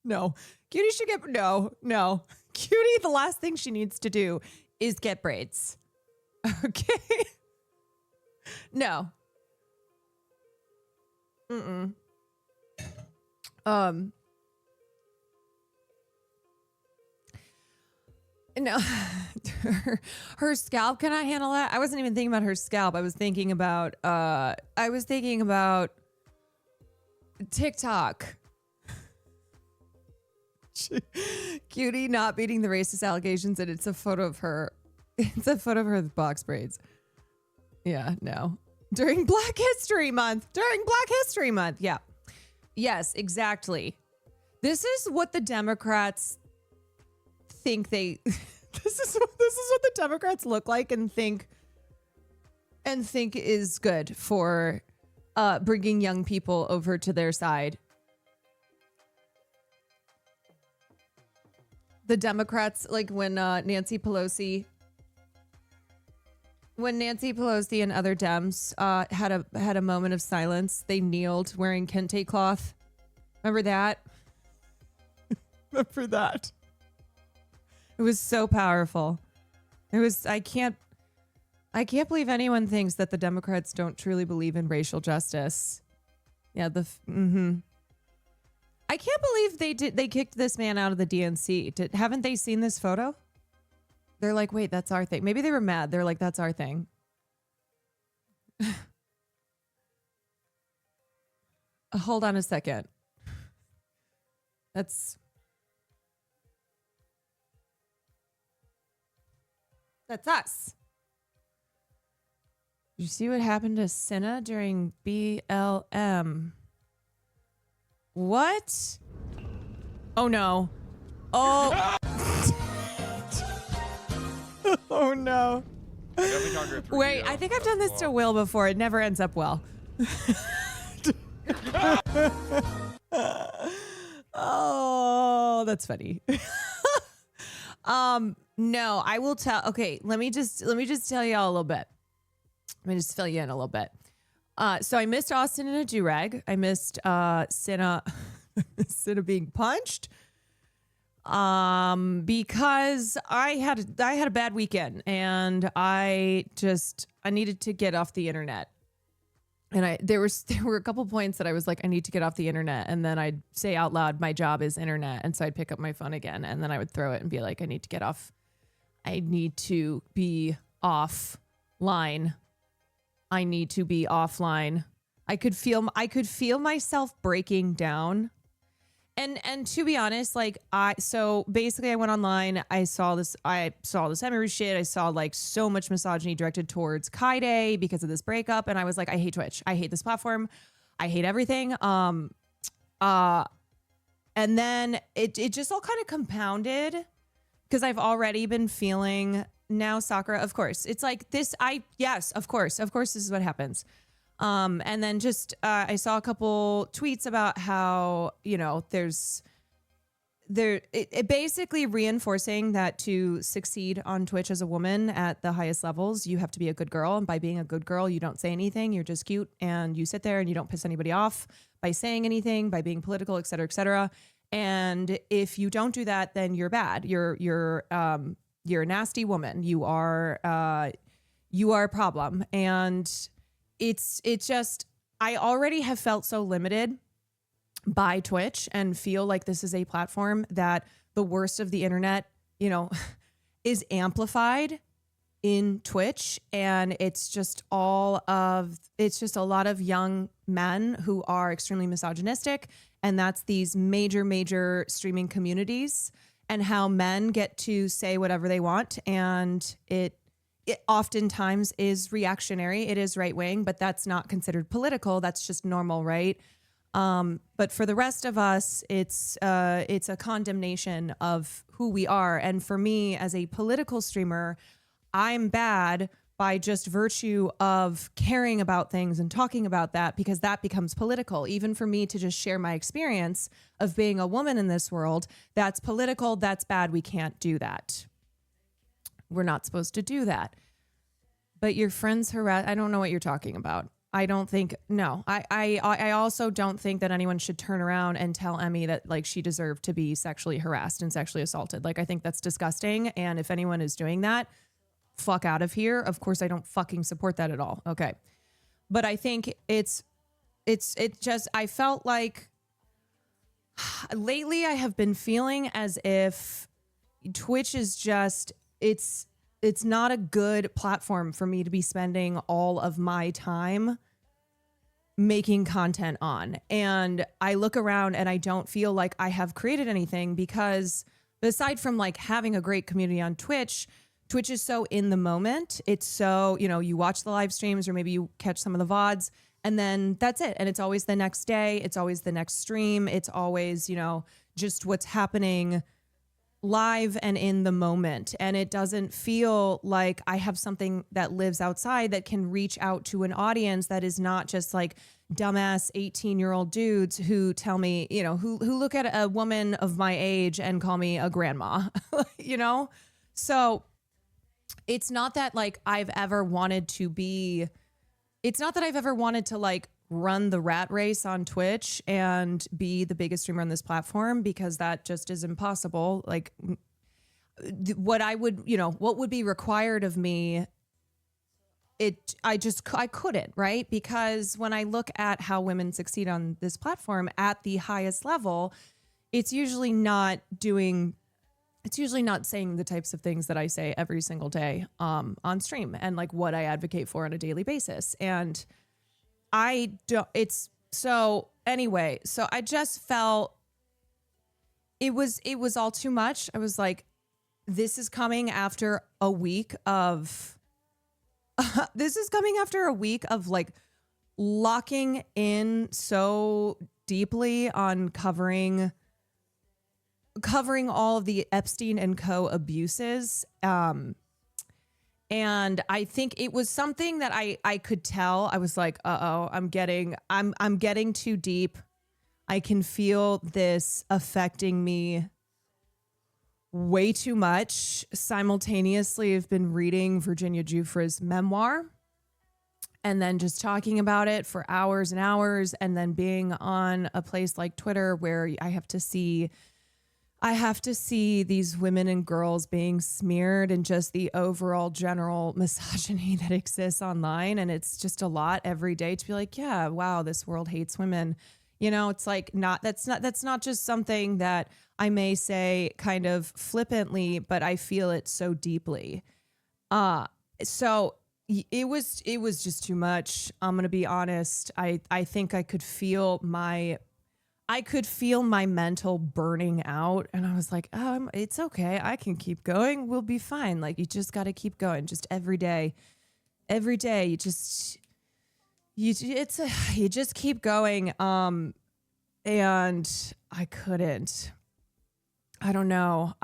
No. Cutie should get... No. Cutie, the last thing she needs to do is get braids. Okay? No. No, her scalp cannot handle that. I wasn't even thinking about her scalp. I was thinking about TikTok. Cutie not beating the racist allegations, and it's a photo of her. It's a photo of her with box braids. Yeah, no. During Black History Month. Yeah. Yes, exactly. This is what the Democrats think they this is what the Democrats look like and think is good for bringing young people over to their side. The Democrats, like when Nancy Pelosi and other Dems had a moment of silence, they kneeled wearing kente cloth. Remember that? Remember that? It was so powerful. I can't believe anyone thinks that the Democrats don't truly believe in racial justice. Yeah, I can't believe they kicked this man out of the DNC. Haven't they seen this photo? They're like, wait, that's our thing. Maybe they were mad. They're like, that's our thing. Hold on a second. That's us. You see what happened to Cinna during BLM? What? Oh no. Oh. Oh no. Wait, I think I've done this to Will before. It never ends up well. Oh, that's funny. No, I will tell. Okay, let me just tell y'all a little bit. Let me just fill you in a little bit. So I missed Austin in a do-rag. I missed Cinna being punched. Because I had a bad weekend and I needed to get off the internet. And there were a couple points that I was like, I need to get off the internet. And then I'd say out loud, my job is internet. And so I'd pick up my phone again and then I would throw it and be like, I need to get off. I need to be offline. I need to be offline. I could feel myself breaking down. And to be honest, like so basically I went online, I saw this Emery shit. I saw like so much misogyny directed towards Kaide because of this breakup. And I was like, I hate Twitch. I hate this platform. I hate everything. And then it just all kind of compounded because I've already been feeling now Sakura, of course. It's like this. Yes, of course, this is what happens. And then just, I saw a couple tweets about how, you know, it basically reinforcing that to succeed on Twitch as a woman at the highest levels, you have to be a good girl. And by being a good girl, you don't say anything. You're just cute and you sit there and you don't piss anybody off by saying anything, by being political, et cetera, et cetera. And if you don't do that, then you're bad. You're a nasty woman. You are a problem. And it's just, I already have felt so limited by Twitch and feel like this is a platform that the worst of the internet, you know, is amplified in Twitch. And it's just a lot of young men who are extremely misogynistic. And that's these major streaming communities and how men get to say whatever they want. And it oftentimes is reactionary. It is right wing, but that's not considered political. That's just normal, right? But for the rest of us, it's a condemnation of who we are. And for me, as a political streamer, I'm bad by just virtue of caring about things and talking about that, because that becomes political. Even for me to just share my experience of being a woman in this world, that's political. That's bad. We can't do that. We're not supposed to do that. But your friends harass, I don't know what you're talking about. I don't think, no. I also don't think that anyone should turn around and tell Emmy that like she deserved to be sexually harassed and sexually assaulted. Like, I think that's disgusting. And if anyone is doing that, fuck out of here. Of course, I don't fucking support that at all. Okay. But I think it's just, I felt like lately I have been feeling as if Twitch is just, it's not a good platform for me to be spending all of my time making content on. And I look around and I don't feel like I have created anything, because aside from like having a great community on Twitch is so in the moment. It's so, you watch the live streams or maybe you catch some of the VODs and then that's it. And it's always the next day. It's always the next stream. It's always, just what's happening live and in the moment. And it doesn't feel like I have something that lives outside that can reach out to an audience that is not just like dumbass 18-year-old dudes who tell me, who look at a woman of my age and call me a grandma, So it's not that like I've ever wanted to like run the rat race on Twitch and be the biggest streamer on this platform, because that just is impossible. Like what would be required of me, I couldn't, right? Because when I look at how women succeed on this platform at the highest level, it's usually not saying the types of things that I say every single day on stream and like what I advocate for on a daily basis. And I just felt it was all too much. I was like, this is coming after a week of like locking in so deeply on covering all of the Epstein and Co. abuses. And I think it was something that I could tell. I was like, I'm getting too deep. I can feel this affecting me way too much. Simultaneously, I've been reading Virginia Giuffre's memoir and then just talking about it for hours and hours, and then being on a place like Twitter where I have to see these women and girls being smeared, and just the overall general misogyny that exists online. And it's just a lot every day to be like, yeah, wow, this world hates women. It's like that's not just something that I may say kind of flippantly, but I feel it so deeply. So it was just too much. I'm going to be honest. I think I could feel my mental burning out, and I was like, it's okay. I can keep going. We'll be fine. Like, you just got to keep going. Just every day, you just keep going. And I couldn't, I don't know.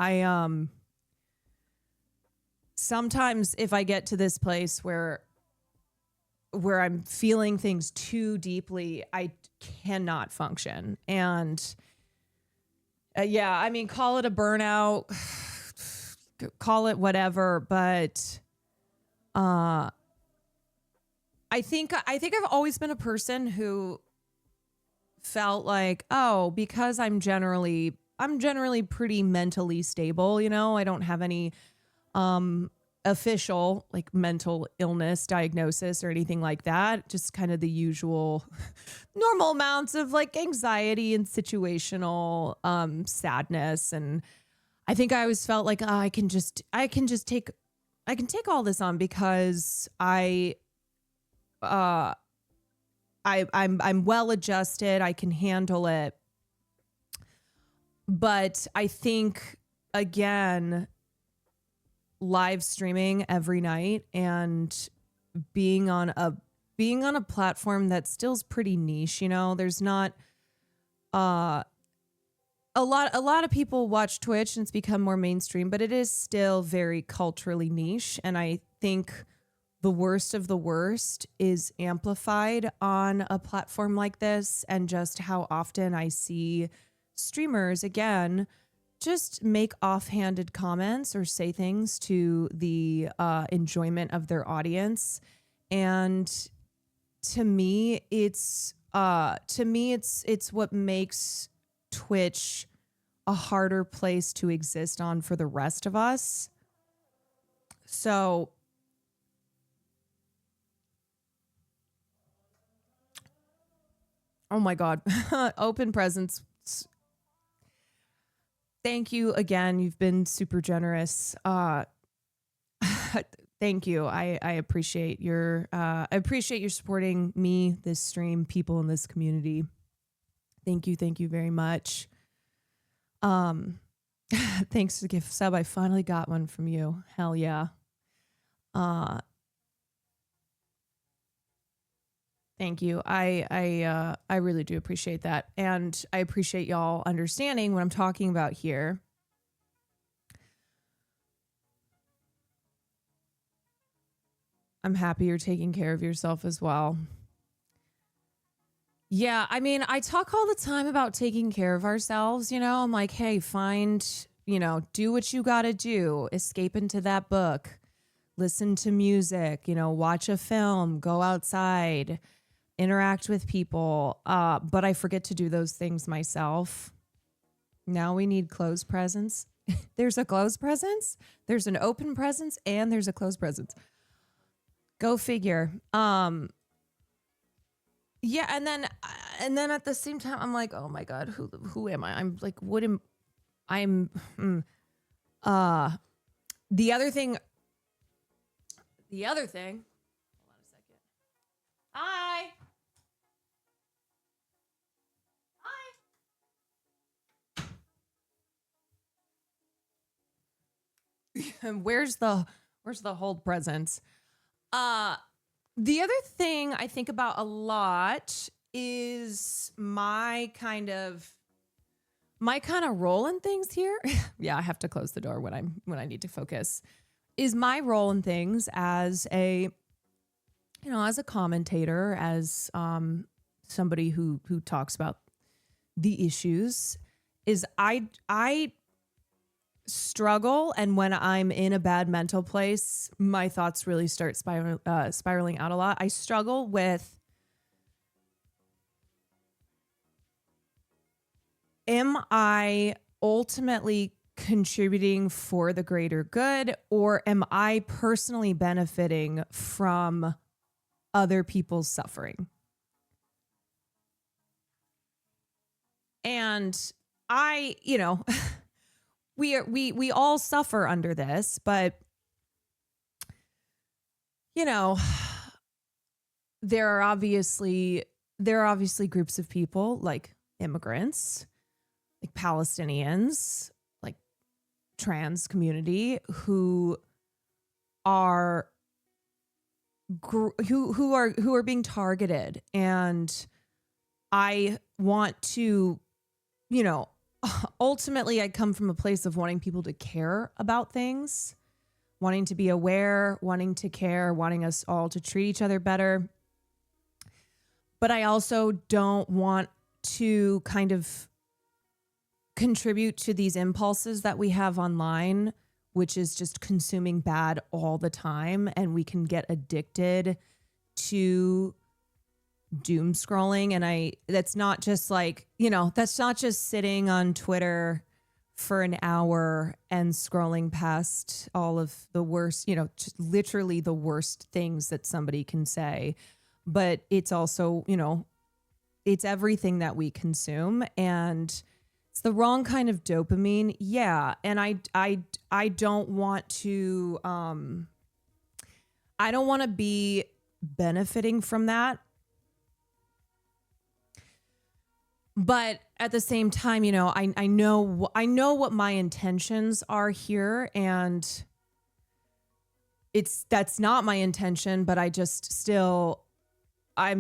Sometimes if I get to this place where I'm feeling things too deeply, I cannot function. And call it a burnout, call it whatever. But I think I've always been a person who felt like, because I'm generally pretty mentally stable. I don't have any official like mental illness diagnosis or anything like that. Just kind of the usual normal amounts of like anxiety and situational sadness. And I think I always felt like I can take all this on because I'm well adjusted. I can handle it. But I think, again, live streaming every night and being on a platform that still is pretty niche, there's not a lot of people watch Twitch and it's become more mainstream, but it is still very culturally niche. And I think the worst of the worst is amplified on a platform like this, and just how often I see streamers, again, just make offhanded comments or say things to the enjoyment of their audience. And to me, it's what makes Twitch a harder place to exist on for the rest of us. So oh my God, open presence. Thank you again. You've been super generous. Thank you. I appreciate I appreciate your supporting me, this stream, people in this community. Thank you very much. Thanks to the gift sub. I finally got one from you. Hell yeah. Thank you. I really do appreciate that. And I appreciate y'all understanding what I'm talking about here. I'm happy you're taking care of yourself as well. Yeah, I mean, I talk all the time about taking care of ourselves, you know? I'm like, hey, do what you got to do. Escape into that book. Listen to music, watch a film, go outside, interact with people. But I forget to do those things myself. Now we need closed presence. There's a closed presence, there's an open presence, and there's a closed presence. Go figure. Yeah, and then at the same time, I'm like, oh my God, who am I? I'm like, the other thing. Hold on a second. Hi. Where's the hold presence? The other thing I think about a lot is my kind of role in things here. Yeah, I have to close the door when I need to focus. Is my role in things as a commentator, as somebody who talks about the issues, is I struggle, and when I'm in a bad mental place, my thoughts really start spiraling out a lot. I struggle with, am I ultimately contributing for the greater good, or am I personally benefiting from other people's suffering? And we all suffer under this, but there are obviously groups of people like immigrants, like Palestinians, like trans community who are being targeted, and I want to, ultimately I come from a place of wanting people to care about things, wanting to be aware, wanting to care, wanting us all to treat each other better. But I also don't want to kind of contribute to these impulses that we have online, which is just consuming bad all the time. And we can get addicted to doom scrolling. And that's not just that's not just sitting on Twitter for an hour and scrolling past all of the worst, just literally the worst things that somebody can say. But it's also, it's everything that we consume, and it's the wrong kind of dopamine. Yeah. And I don't want to, I don't want to be benefiting from that. But at the same time, I know what my intentions are here, and that's not my intention, but I'm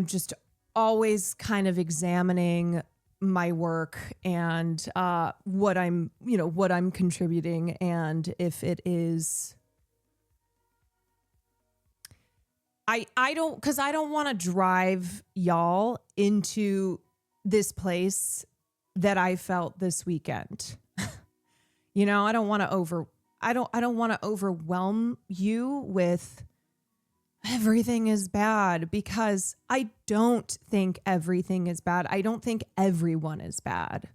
just always kind of examining my work and what I'm contributing, and if it is, I don't want to drive y'all into this place that I felt this weekend. I don't want to overwhelm you with everything is bad, because I don't think everything is bad. I don't think everyone is bad.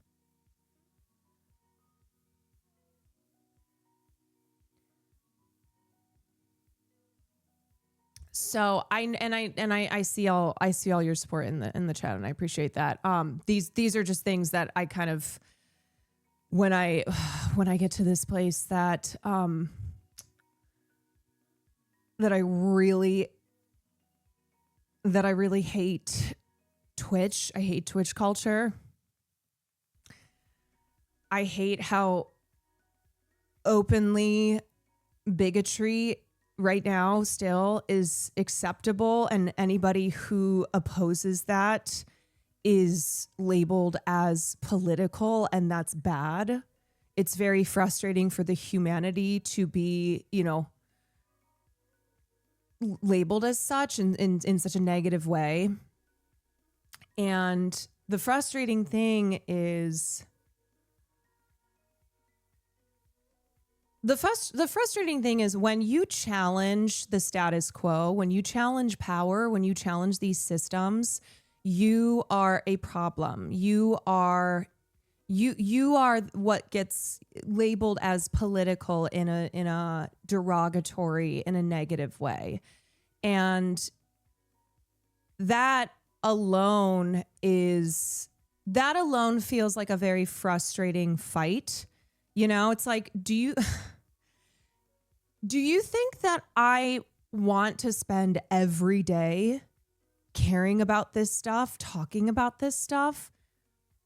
So I see all your support in the chat, and I appreciate that. These are just things that I kind of, when I when I get to this place that that I really hate Twitch. I hate Twitch culture. I hate how openly bigotry right now still is acceptable, and anybody who opposes that is labeled as political, and that's bad. It's very frustrating for the humanity to be, labeled as such in such a negative way. And the frustrating thing is the frustrating thing is when you challenge the status quo, when you challenge power, when you challenge these systems, you are a problem. You are what gets labeled as political in a derogatory, in a negative way. And that alone feels like a very frustrating fight. It's like, do you think that I want to spend every day caring about this stuff, talking about this stuff?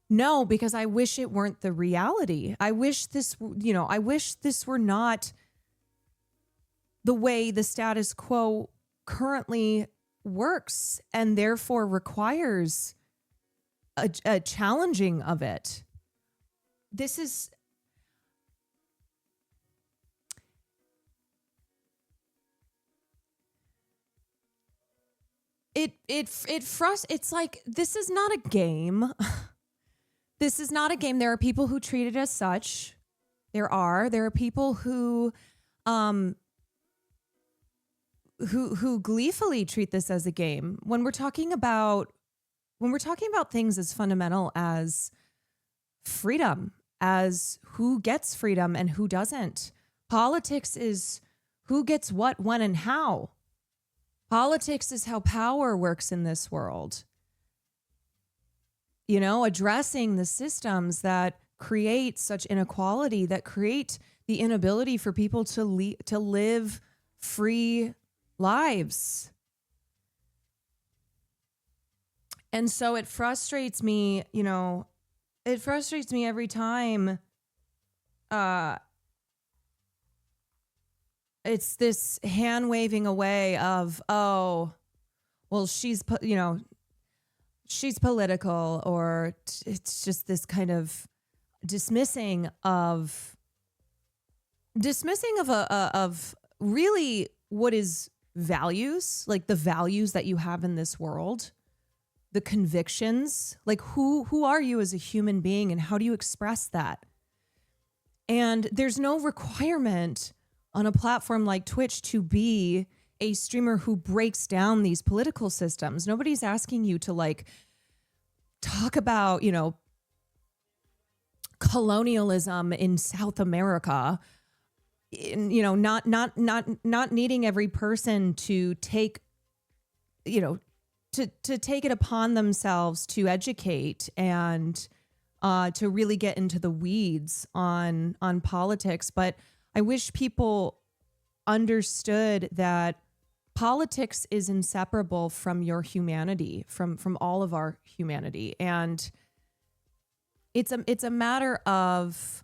No, because I wish it weren't the reality. I wish this were not the way the status quo currently works, and therefore requires a challenging of it. This is it's like, this is not a game. This is not a game. There are people who treat it as such. There are people who gleefully treat this as a game. When we're talking about things as fundamental as freedom, as who gets freedom and who doesn't. Politics is who gets what, when, and how. Politics is how power works in this world. Addressing the systems that create such inequality, that create the inability for people to live free lives. And so it frustrates me, every time it's this hand waving away of, oh, well, she's political, or it's just this kind of dismissing of really what is values, like the values that you have in this world, the convictions, like who are you as a human being and how do you express that? And there's no requirement on a platform like Twitch to be a streamer who breaks down these political systems. Nobody's asking you to talk about, colonialism in South America. Not needing every person to take, to take it upon themselves to educate and to really get into the weeds on politics. But I wish people understood that politics is inseparable from your humanity, from all of our humanity. And it's a matter of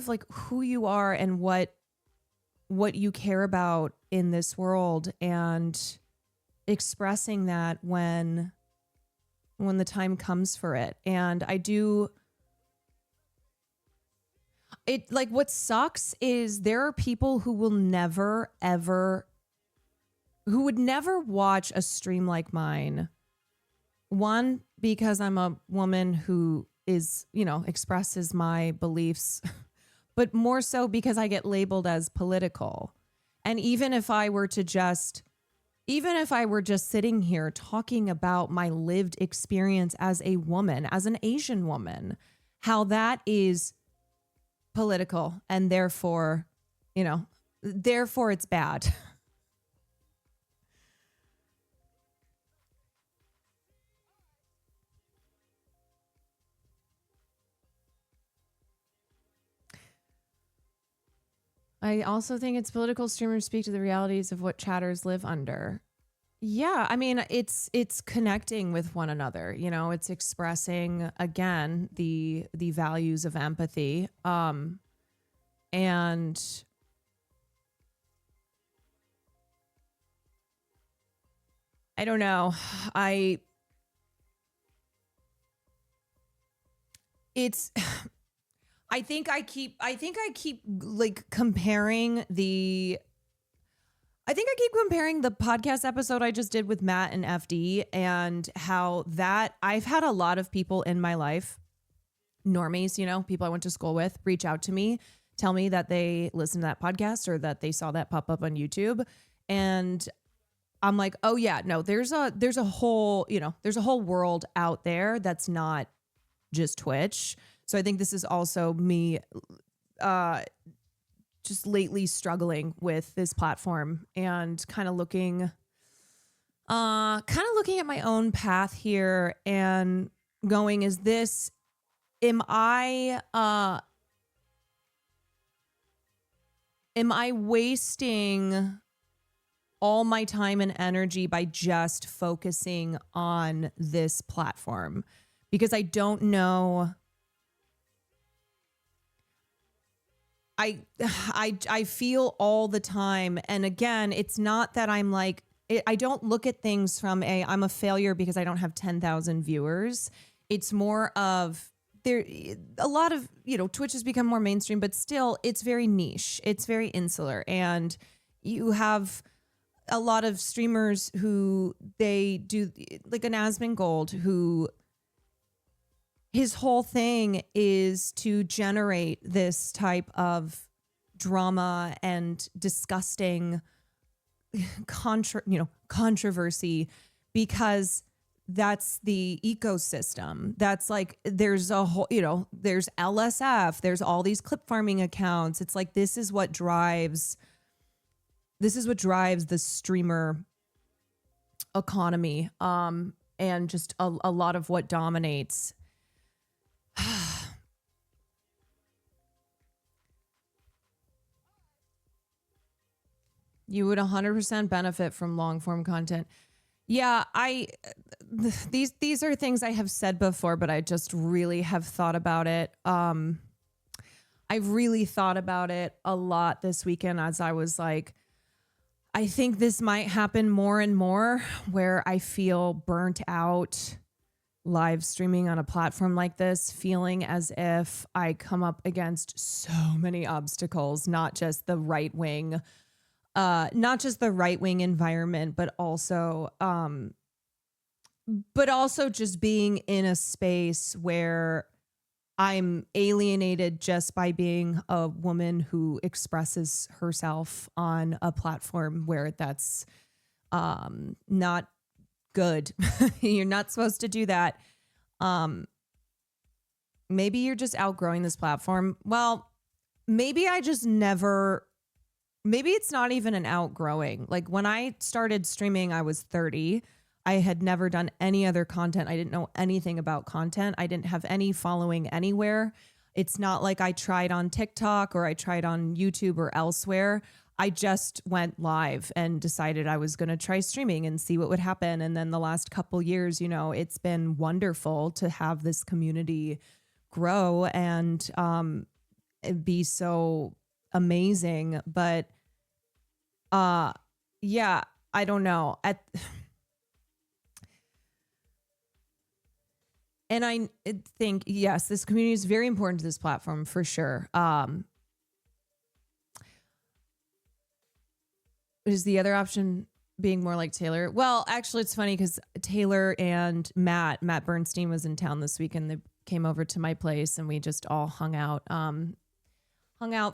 like who you are and what you care about in this world, and expressing that when the time comes for it. And what sucks is there are people who will never, ever, who would never watch a stream like mine. One, because I'm a woman who is, expresses my beliefs, but more so because I get labeled as political. And even if I were just sitting here talking about my lived experience as a woman, as an Asian woman, how that is political, and therefore it's bad. I also think it's political streamers speak to the realities of what chatters live under. Yeah, I mean, it's connecting with one another. You know, it's expressing again the values of empathy. And I don't know. It's I think I keep like comparing the podcast episode I just did with Matt and FD, and how that I've had a lot of people in my life, normies, you know, people I went to school with, reach out to me, tell me that they listened to that podcast or that they saw that pop up on YouTube. And I'm like, oh yeah, no, there's a whole, you know, there's a whole world out there that's not just Twitch. So I think this is also me just lately struggling with this platform and kind of looking at my own path here and going, am I wasting all my time and energy by just focusing on this platform? Because I don't know. I feel all the time. And again, it's not that I'm like, I don't look at things from I'm a failure because I don't have 10,000 viewers. It's more of a lot of, you know, Twitch has become more mainstream, but still it's very niche. It's very insular. And you have a lot of streamers who they do, like an Asmongold, who his whole thing is to generate this type of drama and disgusting controversy, because that's the ecosystem. That's like, there's a whole, you know, there's LSF, there's all these clip farming accounts. It's like, this is what drives the streamer economy. And just a lot of what dominates. You would 100% benefit from long form content. Yeah, these are things I have said before, but I just really have thought about it. I've really thought about it a lot this weekend, as I was like, I think this might happen more and more, where I feel burnt out live streaming on a platform like this, feeling as if I come up against so many obstacles, not just the right wing environment, but also just being in a space where I'm alienated just by being a woman who expresses herself on a platform where that's not good. You're not supposed to do that. Maybe you're just outgrowing this platform. Well, maybe it's not even an outgrowing. Like, when I started streaming, I was 30. I had never done any other content. I didn't know anything about content. I didn't have any following anywhere. It's not like I tried on TikTok or I tried on YouTube or elsewhere. I just went live and decided I was going to try streaming and see what would happen. And then the last couple years, you know, it's been wonderful to have this community grow and be so amazing. But yeah, I don't know. And I think, yes, this community is very important to this platform for sure. Is the other option being more like Taylor? Well, actually, it's funny because Taylor and Matt Bernstein was in town this week, and they came over to my place and we just all hung out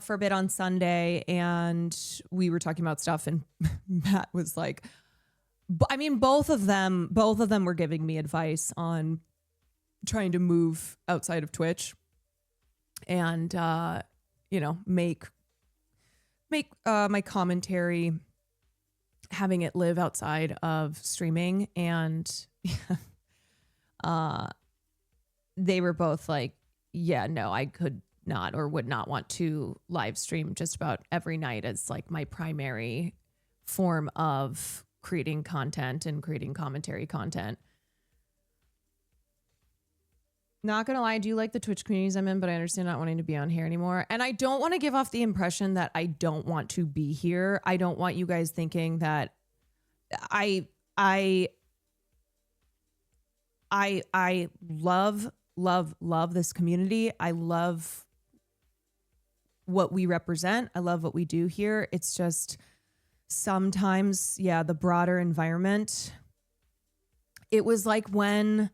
for a bit on Sunday, and we were talking about stuff, and Matt was like, I mean, both of them were giving me advice on trying to move outside of Twitch and, you know, make my commentary, having it live outside of streaming. And they were both like, yeah, no, I could not or would not want to live stream just about every night as like my primary form of creating content and creating commentary content. Not gonna lie, I do like the Twitch communities I'm in, but I understand not wanting to be on here anymore. And I don't want to give off the impression that I don't want to be here. I don't want you guys thinking that I love this community. I love what we represent. I love what we do here. It's just sometimes, the broader environment. It was like when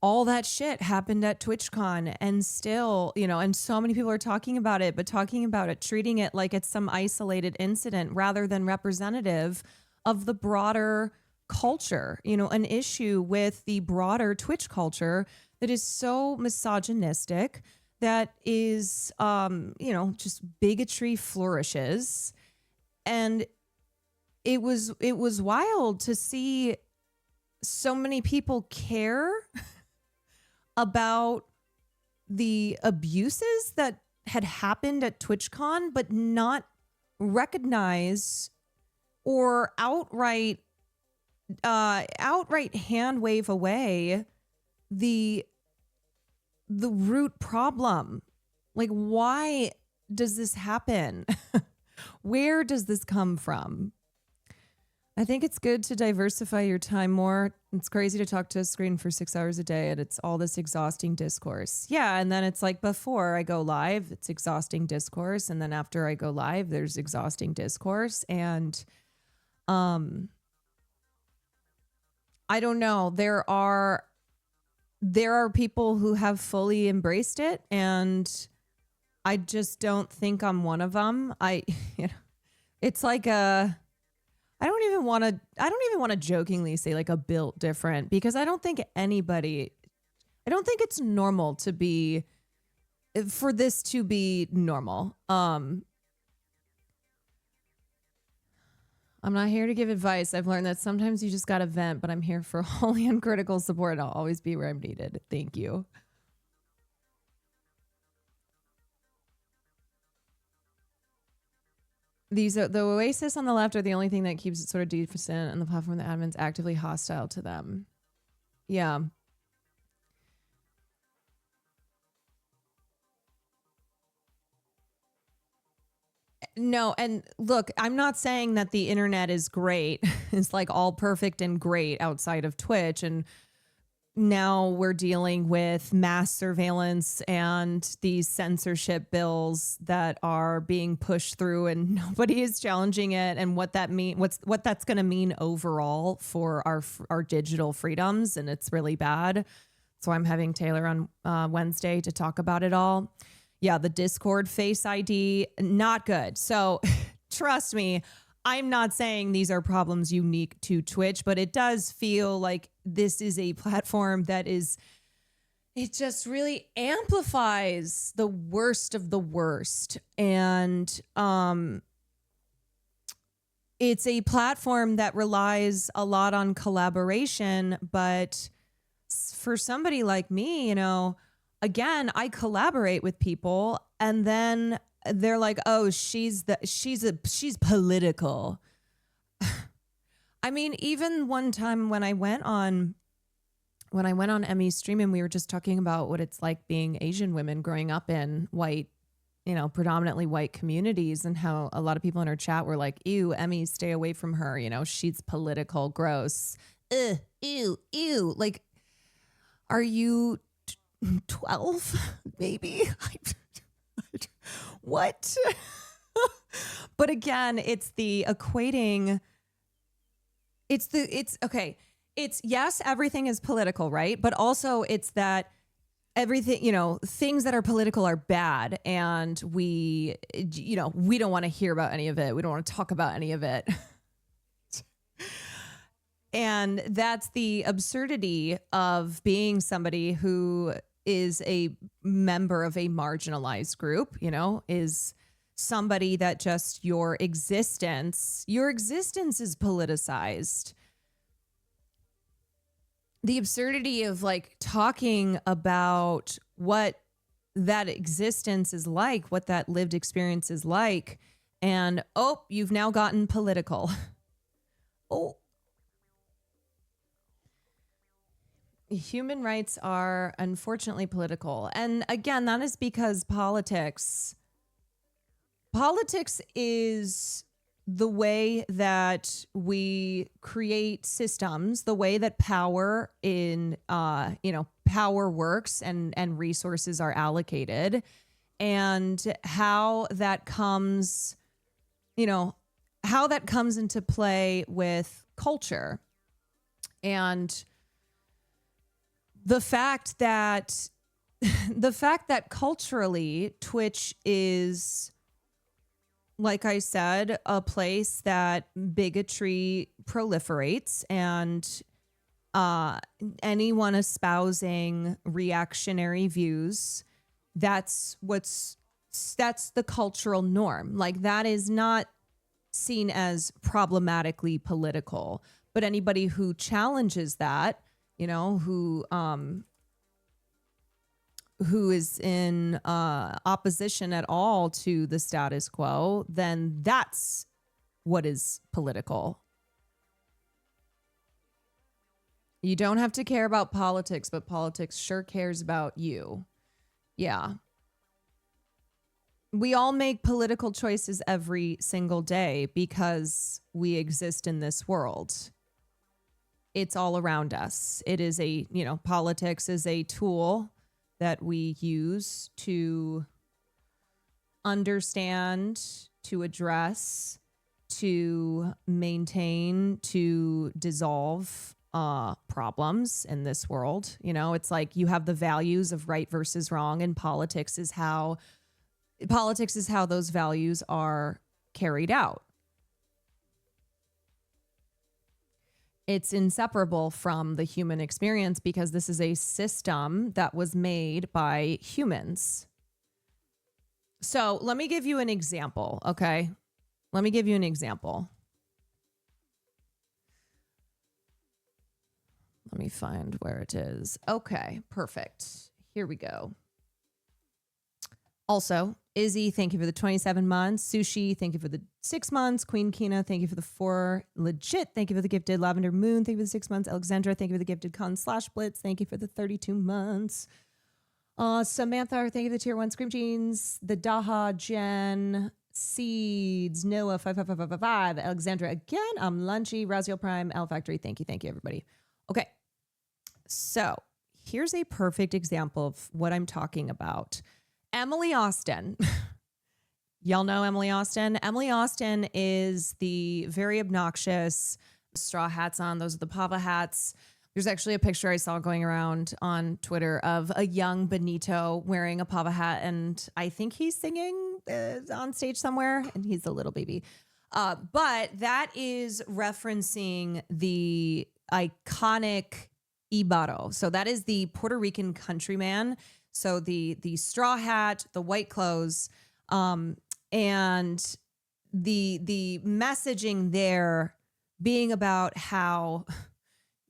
all that shit happened at TwitchCon and still, and so many people are talking about it, but talking about it, treating it like it's some isolated incident rather than representative of the broader culture, an issue with the broader Twitch culture that is so misogynistic, that is, just bigotry flourishes. And it was wild to see so many people care about the abuses that had happened at TwitchCon, but not recognize or outright hand wave away the root problem. Like, why does this happen? Where does this come from? I think it's good to diversify your time more. It's crazy to talk to a screen for 6 hours a day and it's all this exhausting discourse. Yeah. And then it's like before I go live, it's exhausting discourse. And then after I go live, there's exhausting discourse. And I don't know. There are people who have fully embraced it, and I just don't think I'm one of them. It's like I don't even want to jokingly say like a built different, because I don't think it's normal for this to be normal. I'm not here to give advice. I've learned that sometimes you just got to vent, but I'm here for wholly uncritical support. I'll always be where I'm needed. Thank you. The Oasis on the left are the only thing that keeps it sort of decent, and the platform, the admin's actively hostile to them. Yeah. No, and look, I'm not saying that the internet is great. It's like all perfect and great outside of Twitch, and now we're dealing with mass surveillance and these censorship bills that are being pushed through, and nobody is challenging it, and what that's going to mean overall for our digital freedoms. And it's really bad. So I'm having Taylor on Wednesday to talk about it all. Yeah, the Discord Face ID, not good. So trust me, I'm not saying these are problems unique to Twitch, but it does feel like this is a platform that it just really amplifies the worst of the worst. And it's a platform that relies a lot on collaboration, but for somebody like me, again, I collaborate with people, and then they're like, "Oh, she's political." I mean, even one time when I went on Emmy's stream, and we were just talking about what it's like being Asian women growing up in white, predominantly white communities, and how a lot of people in her chat were like, "Ew, Emmy, stay away from her. She's political, gross. Ew. Like, are you 12? Maybe." What? But again, it's the equating. It's okay. It's, yes, everything is political, right? But also it's that everything, things that are political are bad. And we don't want to hear about any of it. We don't want to talk about any of it. And that's the absurdity of being somebody who is a member of a marginalized group, is somebody that just your existence is politicized. The absurdity of like talking about what that existence is like, what that lived experience is like. And you've now gotten political. Human rights are unfortunately political. And again, that is because politics is the way that we create systems, the way that power power works and resources are allocated, and how that comes into play with culture. And the fact that culturally Twitch is, like I said, a place that bigotry proliferates, and anyone espousing reactionary views, that's the cultural norm. Like, that is not seen as problematically political, but anybody who challenges that, who is in opposition at all to the status quo, then that's what is political. You don't have to care about politics, but politics sure cares about you. Yeah. We all make political choices every single day because we exist in this world. It's all around us. It is politics is a tool that we use to understand, to address, to maintain, to dissolve problems in this world. It's like you have the values of right versus wrong, and politics is how those values are carried out. It's inseparable from the human experience because this is a system that was made by humans. So let me give you an example, okay? Let me give you an example. Let me find where it is. Okay, perfect. Here we go. Also, Izzy, thank you for the 27 months. Sushi, thank you for the 6 months. Queen Kina, thank you for the 4. Legit, thank you for the gifted. Lavender Moon, thank you for the 6 months. Alexandra, thank you for the gifted. Con/Blitz, thank you for the 32 months. Samantha, thank you for the tier 1. Scream Jeans, the Daha, Jen, Seeds, Noah, 55555. Alexandra again. Lunchy, Raziel Prime, L Factory. Thank you, everybody. Okay, so here's a perfect example of what I'm talking about. Emily Austin. Y'all know Emily Austin? Emily Austin is the very obnoxious straw hats on. Those are the pava hats. There's actually a picture I saw going around on Twitter of a young Benito wearing a pava hat, and I think he's singing on stage somewhere, and he's a little baby. But that is referencing the iconic Ibaro. So that is the Puerto Rican countryman. So the straw hat, the white clothes, and the messaging there being about how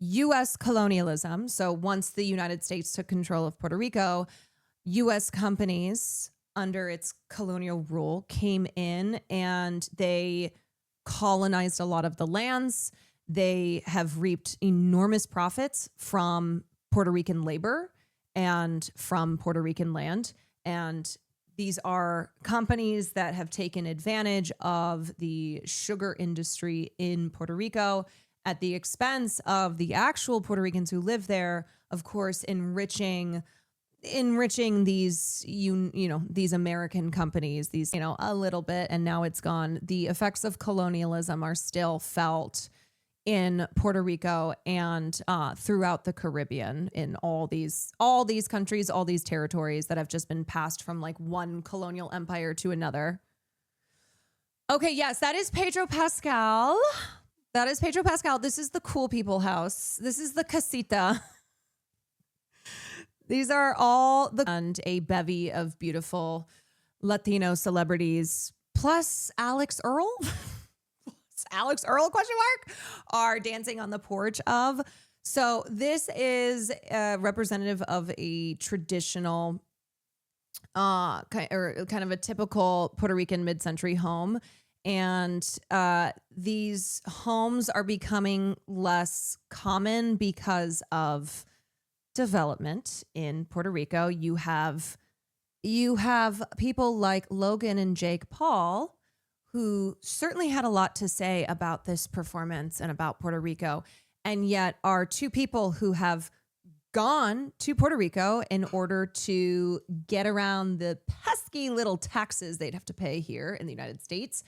U.S. colonialism. So once the United States took control of Puerto Rico, U.S. companies under its colonial rule came in and they colonized a lot of the lands. They have reaped enormous profits from Puerto Rican labor and from Puerto Rican land. And these are companies that have taken advantage of the sugar industry in Puerto Rico at the expense of the actual Puerto Ricans who live there, of course, enriching these, these American companies, a little bit, and now it's gone. The effects of colonialism are still felt in Puerto Rico and throughout the Caribbean, in all these countries, all these territories that have just been passed from like one colonial empire to another. Okay, yes, that is Pedro Pascal. That is Pedro Pascal. This is the cool people house. This is the casita. These are all and a bevy of beautiful Latino celebrities, plus Alex Earl. Alex Earl ? Are dancing on the porch of. So this is representative of a traditional kind of a typical Puerto Rican mid-century home. And these homes are becoming less common because of development in Puerto Rico. You have people like Logan and Jake Paul, who certainly had a lot to say about this performance and about Puerto Rico, and yet are two people who have gone to Puerto Rico in order to get around the pesky little taxes they'd have to pay here in the United States.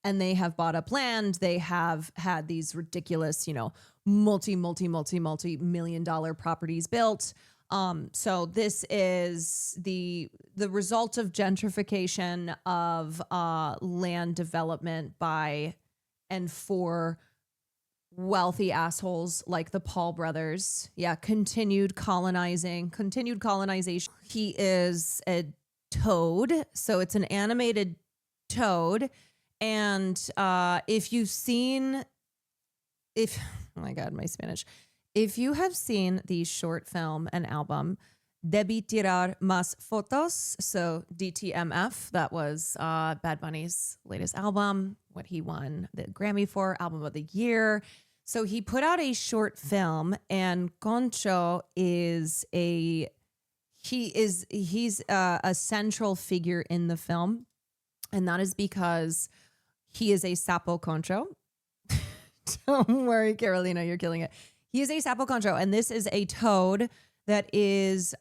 And they have bought up land. They have had these ridiculous, multi-million dollar properties built. So this is the result of gentrification of land development by and for wealthy assholes like the Paul brothers. Yeah, continued colonization. He is a toad, so it's an animated toad. And oh my God, my Spanish. If you have seen the short film and album Debí Tirar Más Fotos, so DTMF, that was Bad Bunny's latest album, what he won the Grammy for, Album of the Year. So he put out a short film, and Concho is a central figure in the film, and that is because he is a sapo concho. Don't worry, Carolina, you're killing it. He is a sapo concho, and this is a toad that is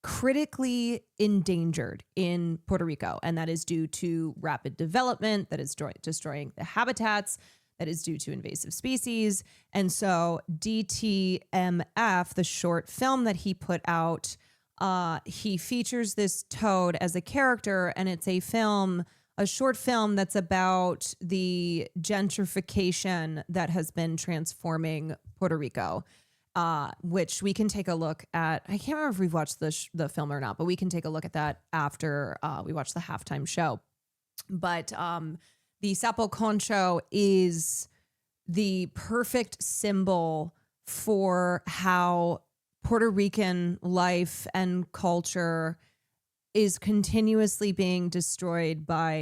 critically endangered in Puerto Rico, and that is due to rapid development, that is destroying the habitats, that is due to invasive species. And so DTMF, the short film that he put out, he features this toad as a character, and it's a short film that's about the gentrification that has been transforming Puerto Rico, which we can take a look at. I can't remember if we've watched the film or not, but we can take a look at that after we watch the halftime show. But the Sapo Concho is the perfect symbol for how Puerto Rican life and culture is continuously being destroyed by